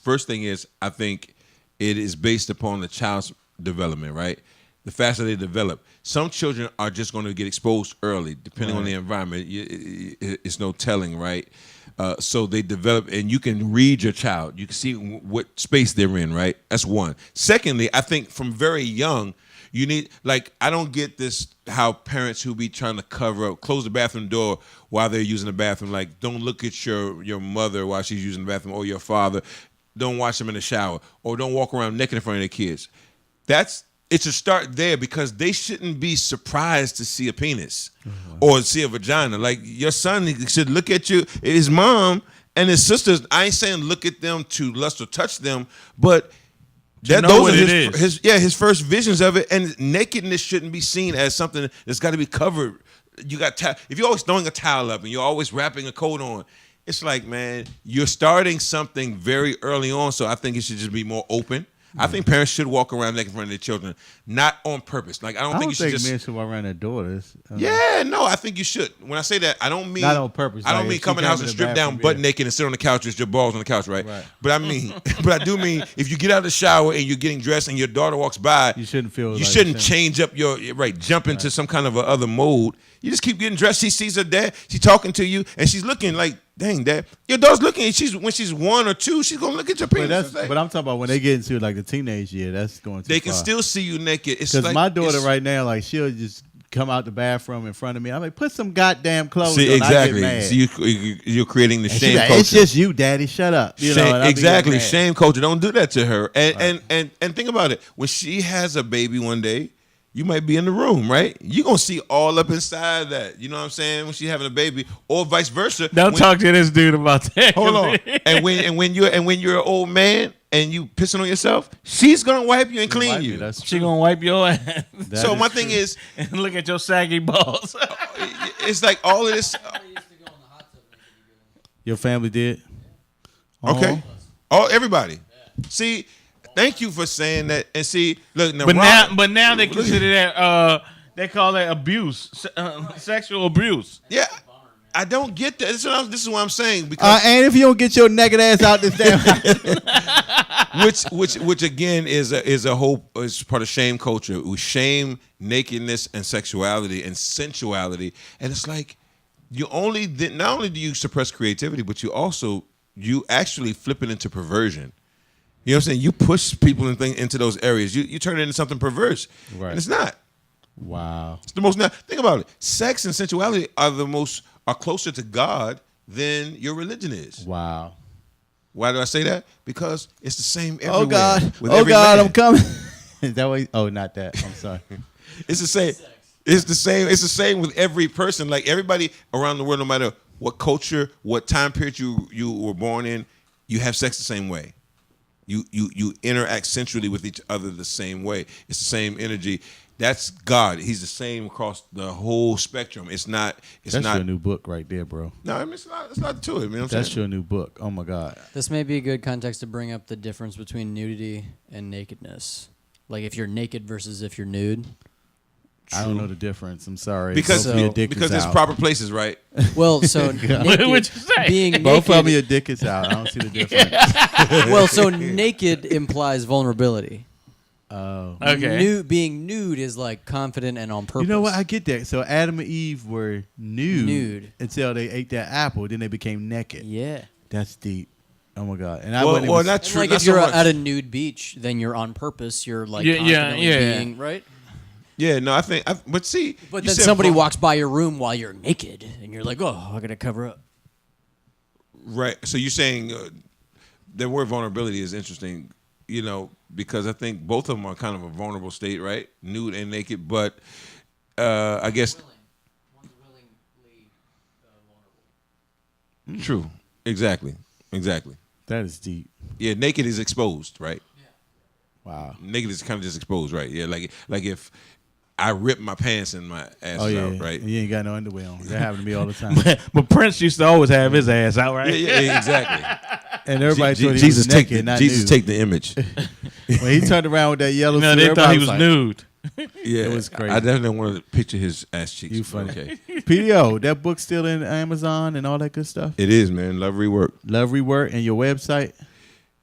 First thing is I think it is based upon the child's development, right? The faster they develop. Some children are just going to get exposed early, depending on the environment. It's no telling, right? So they develop, and you can read your child. You can see what space they're in, right? That's one. Secondly, I think from very young, you need, like, I don't get this, how parents who be trying to cover up, close the bathroom door while they're using the bathroom, like, don't look at your mother while she's using the bathroom, or your father. Don't watch them in the shower, or don't walk around naked in front of their kids. It should start there, because they shouldn't be surprised to see a penis or see a vagina. Like, your son should look at his mom and his sisters. I ain't saying look at them to lust or touch them, but those are his first visions of it. And nakedness shouldn't be seen as something that's got to be covered. You got if you're always throwing a towel up and you're always wrapping a coat on, it's like, man, you're starting something very early on. So I think it should just be more open. I think parents should walk around naked in front of their children, not on purpose. Like, I don't think you should just. Men should walk around their daughters. I think you should. When I say that, I don't mean not on purpose. I don't mean come in the house and strip down butt naked and sit on the couch with your balls on the couch, right? But I mean, but I do mean, if you get out of the shower and you're getting dressed and your daughter walks by, you shouldn't shouldn't change up jump into some kind of a other mode. You just keep getting dressed. She sees her dad. She's talking to you, and she's looking like, dang, Dad. Your daughter's looking. When she's 1 or 2, she's gonna look at your penis. But I'm talking about when they get into like the teenage year. That's going too far. They can still see you naked. Because like, my daughter right now, like, she'll just come out the bathroom in front of me. I'm like, put some goddamn clothes on. Exactly. I get mad. So you're creating the shame culture. It's just you, Daddy. Shut up. Exactly. Shame culture. Don't do that to her. And think about it. When she has a baby one day, you might be in the room, right? You're going to see all up inside that. You know what I'm saying? When she's having a baby, or vice versa. Don't talk to this dude about that. Hold on. and when you're an old man and you pissing on yourself, she's going to wipe you and clean you. She's going to wipe your ass. So my thing is, and look at your saggy balls. It's like all of this. Your family did? Okay. Everybody. See, thank you for saying that. And see, look, but now they consider that they call that abuse, sexual abuse. Yeah, I don't get that. This is what I'm saying. Because and if you don't get your naked ass out this damn which again is part of shame culture. We shame nakedness and sexuality and sensuality, and it's like not only do you suppress creativity, but you actually flip it into perversion. You know what I'm saying? You push people into those areas. You turn it into something perverse. Right. And it's not. Wow. It's the most. Think about it. Sex and sensuality are closer to God than your religion is. Wow. Why do I say that? Because it's the same everywhere. Oh God. Man. I'm coming. Is that what? Oh, not that. I'm sorry. It's the same. It's the same. It's the same with every person. Like, everybody around the world, no matter what culture, what time period you were born in, you have sex the same way. You interact sensually with each other the same way. It's the same energy. That's God. He's the same across the whole spectrum. That's your new book right there, bro. No, I mean, it's not to it. You know what I'm That's saying? your new book. Oh my God. This may be a good context to bring up the difference between nudity and nakedness. Like, if you're naked versus if you're nude. I don't know the difference. I'm sorry. Because there's proper places, right? Well, so naked, What'd you say? being naked, both of them, your dick is out. I don't see the difference. well, so naked implies vulnerability. Oh. Okay. Being nude is like confident and on purpose. You know what? I get that. So Adam and Eve were nude until they ate that apple. Then they became naked. Yeah. That's deep. Oh my God. And not true. Like, not if you're so much. at a nude beach, then you're on purpose. You're like confidently being right. Yeah, no, but see. But then somebody walks by your room while you're naked, and you're like, oh, I gotta cover up. Right. So you're saying the word vulnerability is interesting, because I think both of them are kind of a vulnerable state, right? Nude and naked, but I guess. One's willingly vulnerable. True. Exactly. That is deep. Yeah, naked is exposed, right? Wow. Naked is kind of just exposed, right? Yeah, like if I ripped my pants and my ass out, right? You ain't got no underwear on. That happened to me all the time. But Prince used to always have his ass out, right? Yeah, exactly. And everybody thought he Jesus was naked, not Jesus nude. take the image. When he turned around with that yellow No, suit, they thought everybody he was like, nude. Yeah, It was crazy. I definitely wanted to picture his ass cheeks. You funny. Okay. PDO, that book's still in Amazon and all that good stuff. It is, man. Love rework. Love Rework and your website.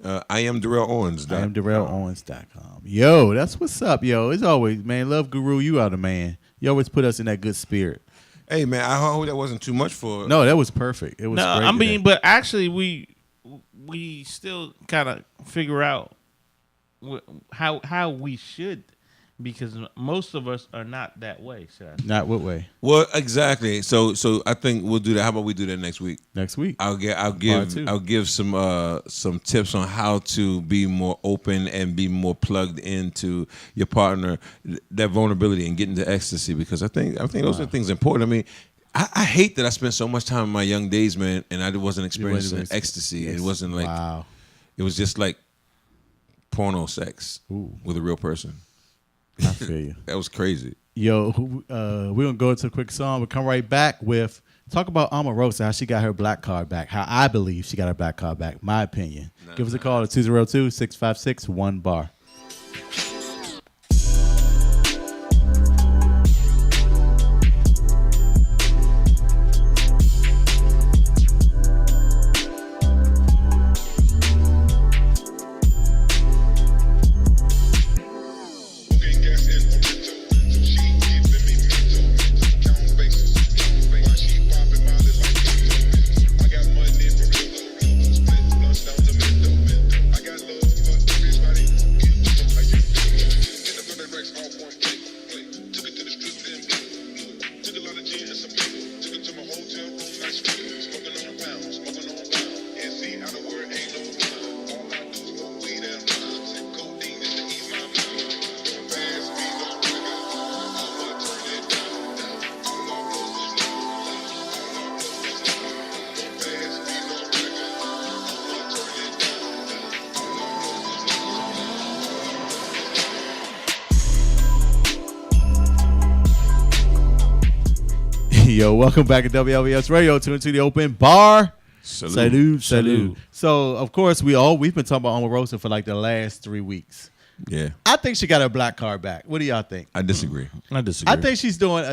I am Darrell Owens. I am DarrellOwens.com. Yo, that's what's up, yo. It's always, man, Love Guru, you are the man. You always put us in that good spirit. Hey, man, I hope that wasn't too much for. No, that was perfect. It was No, great I mean, today. but actually, we still kind of figure out how we should, because most of us are not that way. Should I say? Not what way? Well, exactly. So I think we'll do that. How about we do that next week? Next week. I'll Part give some tips on how to be more open and be more plugged into your partner, that vulnerability and getting to ecstasy, because I think those are things important. I mean, I hate that I spent so much time in my young days, man, and I wasn't experiencing ecstasy. Yes. It wasn't like it was just like porno sex with a real person. I feel you. That was crazy. Yo, we're going to go into a quick song. We'll come right back with, talk about Omarosa, how she got her black card back, how I believe she got her black card back, my opinion. Give us a call at 202-656-1BAR. Yo, welcome back to WLVS Radio. Tune to the open bar. Salute. So, of course, we've been talking about Omarosa for like the last 3 weeks. Yeah. I think she got her black card back. What do y'all think? I disagree. I disagree. I think she's doing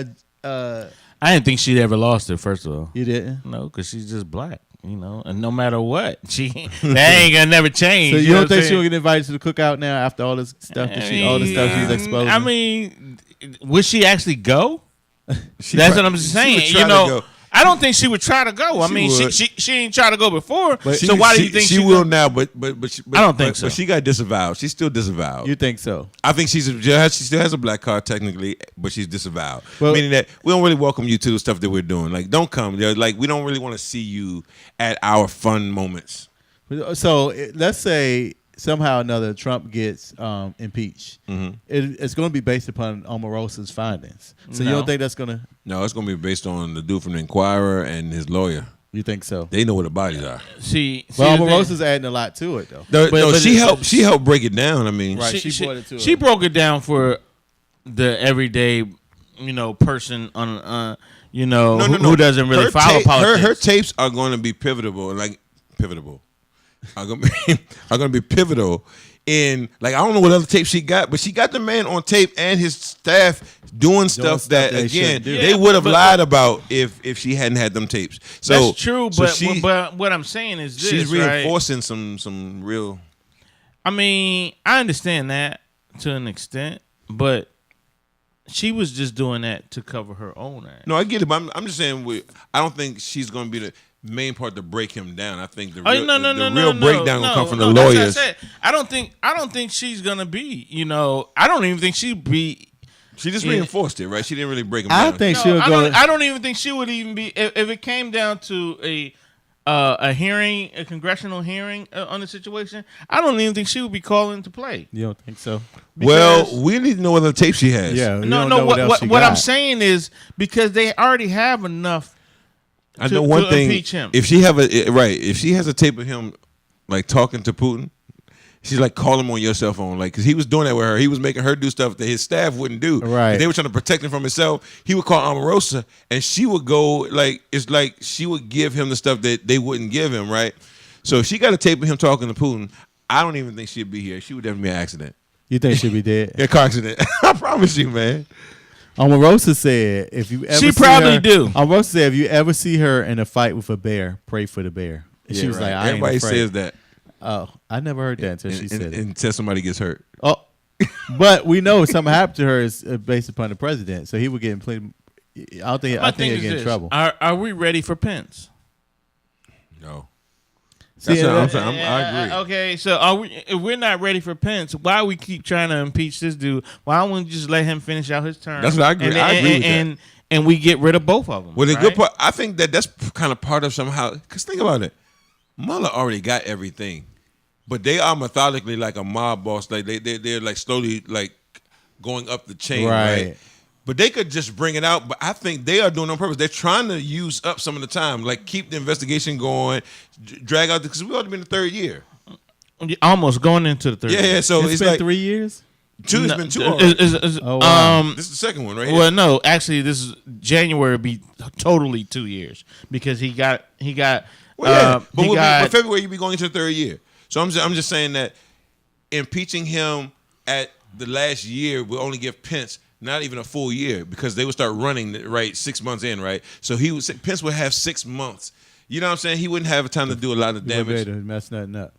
I didn't think she'd ever lost it. First of all, you didn't? no, because she's just black, and no matter what, that ain't gonna never change. So you know don't what think I'm she'll get invited to the cookout now after all this stuff all the stuff she's exposing? I mean, would she actually go? That's what I'm saying. she would try to go. I don't think she would try to go. I mean, would. she ain't try to go before. But So why do you think she will now? But I don't think so. But she got disavowed. She's still disavowed. You think so? I think she still has a black card technically, but she's disavowed. Well, meaning that we don't really welcome you to the stuff that we're doing. Like, don't come. Like, we don't really want to see you at our fun moments. So let's say somehow or another Trump gets impeached. Mm-hmm. It's going to be based upon Omarosa's findings. So you No. don't think that's going to? No, it's going to be based on the dude from the Inquirer and his lawyer. You think so? They know where the bodies are. See, Well, the thing- Omarosa's adding a lot to it, though. No, but she helped. She helped break it down. I mean, Right. She brought it to She her. broke it down for the everyday, person on, who doesn't really follow politics. Her tapes are going to be pivotal. Are going to be pivotal in, like, I don't know what other tape she got, but she got the man on tape and his staff doing stuff that they again shouldn't do. they would have lied about if she hadn't had them tapes. So That's true, but what I'm saying is this, she's right? reinforcing some real. I mean, I understand that to an extent, but she was just doing that to cover her own ass. No, I get it, but I'm just saying I don't think she's going to be the main part to break him down. I think the real breakdown gonna come from the lawyers. That's what I said. I don't think she's gonna be. I don't even think she'd be. She just reinforced it, right? She didn't really break him I down. think No, she'll go. I don't even think she would even be if it came down to a hearing, a congressional hearing on the situation. I don't even think she would be called into play. You don't think so? Well, we need to know what other tape she has. Yeah. No. What I'm saying is because they already have enough. I know one thing. Impeach him. If she has a tape of him like talking to Putin, She's like, call him on your cell phone. Like, because he was doing that with her. He was making her do stuff that his staff wouldn't do. Right. They were trying to protect him from himself. He would call Omarosa, and she would go, like, it's like she would give him the stuff that they wouldn't give him, right? So if she got a tape of him talking to Putin, I don't even think she'd be here. She would definitely be an accident. You think she'd be dead? Yeah, car accident. I promise you, man. Omarosa said, if you ever She see probably her, do. Omarosa said, if you ever see her in a fight with a bear, pray for the bear. And she was right. like, I everybody ain't afraid. says that. Oh, I never heard that until she said it. Until somebody gets hurt. Oh, but we know if something happened to her is based upon the president, so he would get in plenty. I think he'd get in trouble. Are we ready for Pence? No. See, I agree. Okay, so if we're not ready for Pence, why we keep trying to impeach this dude? Why don't we just let him finish out his term? That's what I agree. I agree with that. And we get rid of both of them. Well, the right? good part, I think that's kind of part of somehow. Because think about it, Mueller already got everything, but they are methodically like a mob boss. Like they're like slowly like going up the chain, right? But they could just bring it out. But I think they are doing it on purpose. They're trying to use up some of the time, like keep the investigation going, drag out because we already been in the third year. Almost going into the third. Yeah. So it's been like 3 years. It's been 2 already. Oh, wow. This is the second one, right? Here. Well, no, actually, this is January. Would be totally 2 years because he got. Well, yeah, but February you be going into the third year. So I'm just saying that impeaching him at the last year will only give Pence not even a full year because they would start running right 6 months in, right? So Pence would have 6 months. You know what I'm saying? He wouldn't have time to do a lot of damage. To mess nothing up.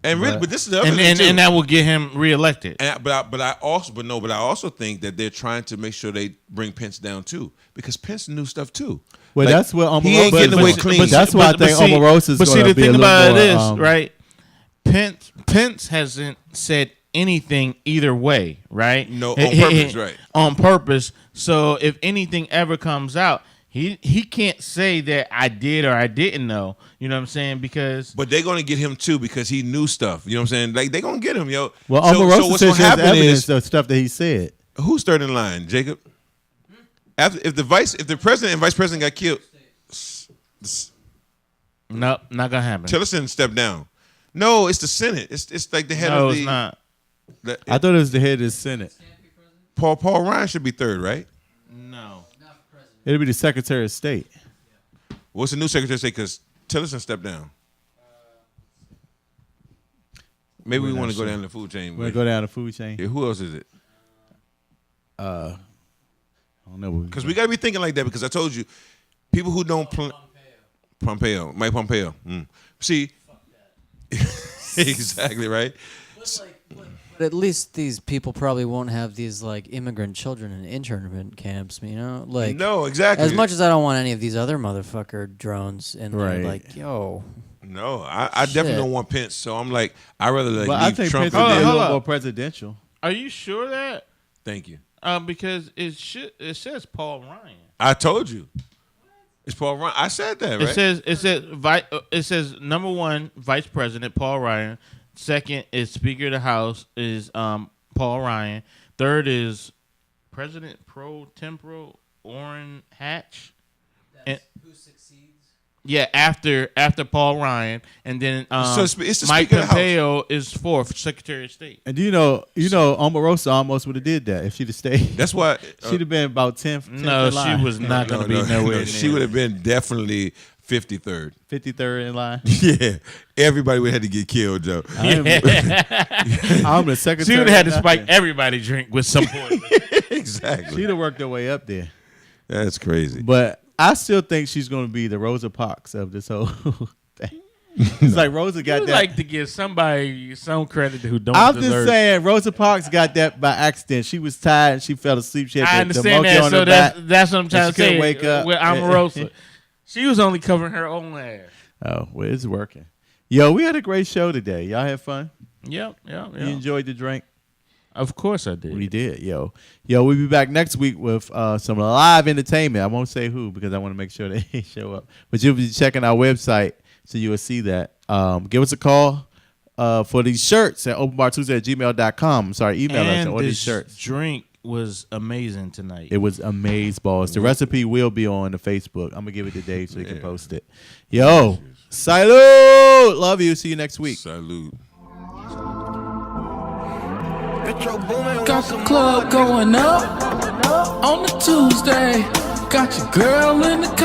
And really, but this is the other thing too. And that will get him reelected. But I also think that they're trying to make sure they bring Pence down too because Pence knew stuff too. Well, Like, that's what Omarosa. he ain't getting away clean. That's why I think Omarosa is going to be a little more. But see, the thing about it is, right? Pence hasn't said anything either way, right? No, on purpose, right? On purpose. So if anything ever comes out, he can't say that I did or I didn't know. You know what I'm saying? Because but they're gonna get him too because he knew stuff. You know what I'm saying? Like they're gonna get him, yo. Well, so Omarosa what's says gonna happen evidence is of stuff that he said. who's third in line, Jacob? If the president and vice president got killed, nope, not gonna happen. Tillerson stepped down. No, it's the Senate. It's like the head No, of the. it's not. I thought it was the head of the Senate. Paul Ryan should be third, right? No. It'll be the Secretary of State. What's the new Secretary of State? Because Tillerson stepped down. Maybe we want to go down the food chain. We're going to go down the food chain. Yeah, who else is it? I don't know. Because we got to be thinking like that because I told you, people who don't... Mike Pompeo. See... exactly, right? But at least these people probably won't have these like immigrant children in internment camps, you know? Like no, exactly. As much as I don't want any of these other motherfucker drones in there, Right. like, yo. No, I definitely don't want Pence. So I'm like, I'd rather But leave I think Trump. Pence will be a Hold little up. more presidential. Are you sure that? Thank you. Because it says Paul Ryan. I told you. It's Paul Ryan. I said that, right? It says number one, Vice President Paul Ryan. Second is Speaker of the House is Paul Ryan. Third is President pro tempore Orrin Hatch. Who succeeds? Yeah, after Paul Ryan, and then So it's the Mike Speaker of the Pompeo is fourth, Secretary of State. And you know, Omarosa almost would have did that if she'd have stayed. That's why She'd have been about 10th. No, she was not going to be nowhere near. She would have been definitely 53rd. 53rd in line. Yeah, everybody would have had to get killed, Joe. I'm the secretary. She would have had to of spike nothing. everybody drink with some poison. Exactly. She'd have worked her way up there. That's crazy. But I still think she's going to be the Rosa Parks of this whole thing. It's like Rosa got You that. like to give somebody some credit who don't I'm deserve just saying, Rosa Parks got that by accident. She was tired and she fell asleep. She had I the understand monkey that. on So her back. that's what I'm trying and to she couldn't say. wake up. With Omarosa. She was only covering her own ass. Oh, well, it's working. Yo, we had a great show today. Y'all had fun? Yep. You enjoyed the drink? Of course I did. We did, yo. We'll be back next week with some live entertainment. I won't say who because I want to make sure they show up. But you'll be checking our website, so you will see that. Give us a call for these shirts at openbartuesday@gmail.com. I'm sorry, email us on these shirts. Drink was amazing tonight. It was amazeballs. The recipe will be on the Facebook. I'm going to give it to Dave so he can post it. Yo, salute. Love you. See you next week. Salute. Got the club going up on a Tuesday. Got your girl in the car.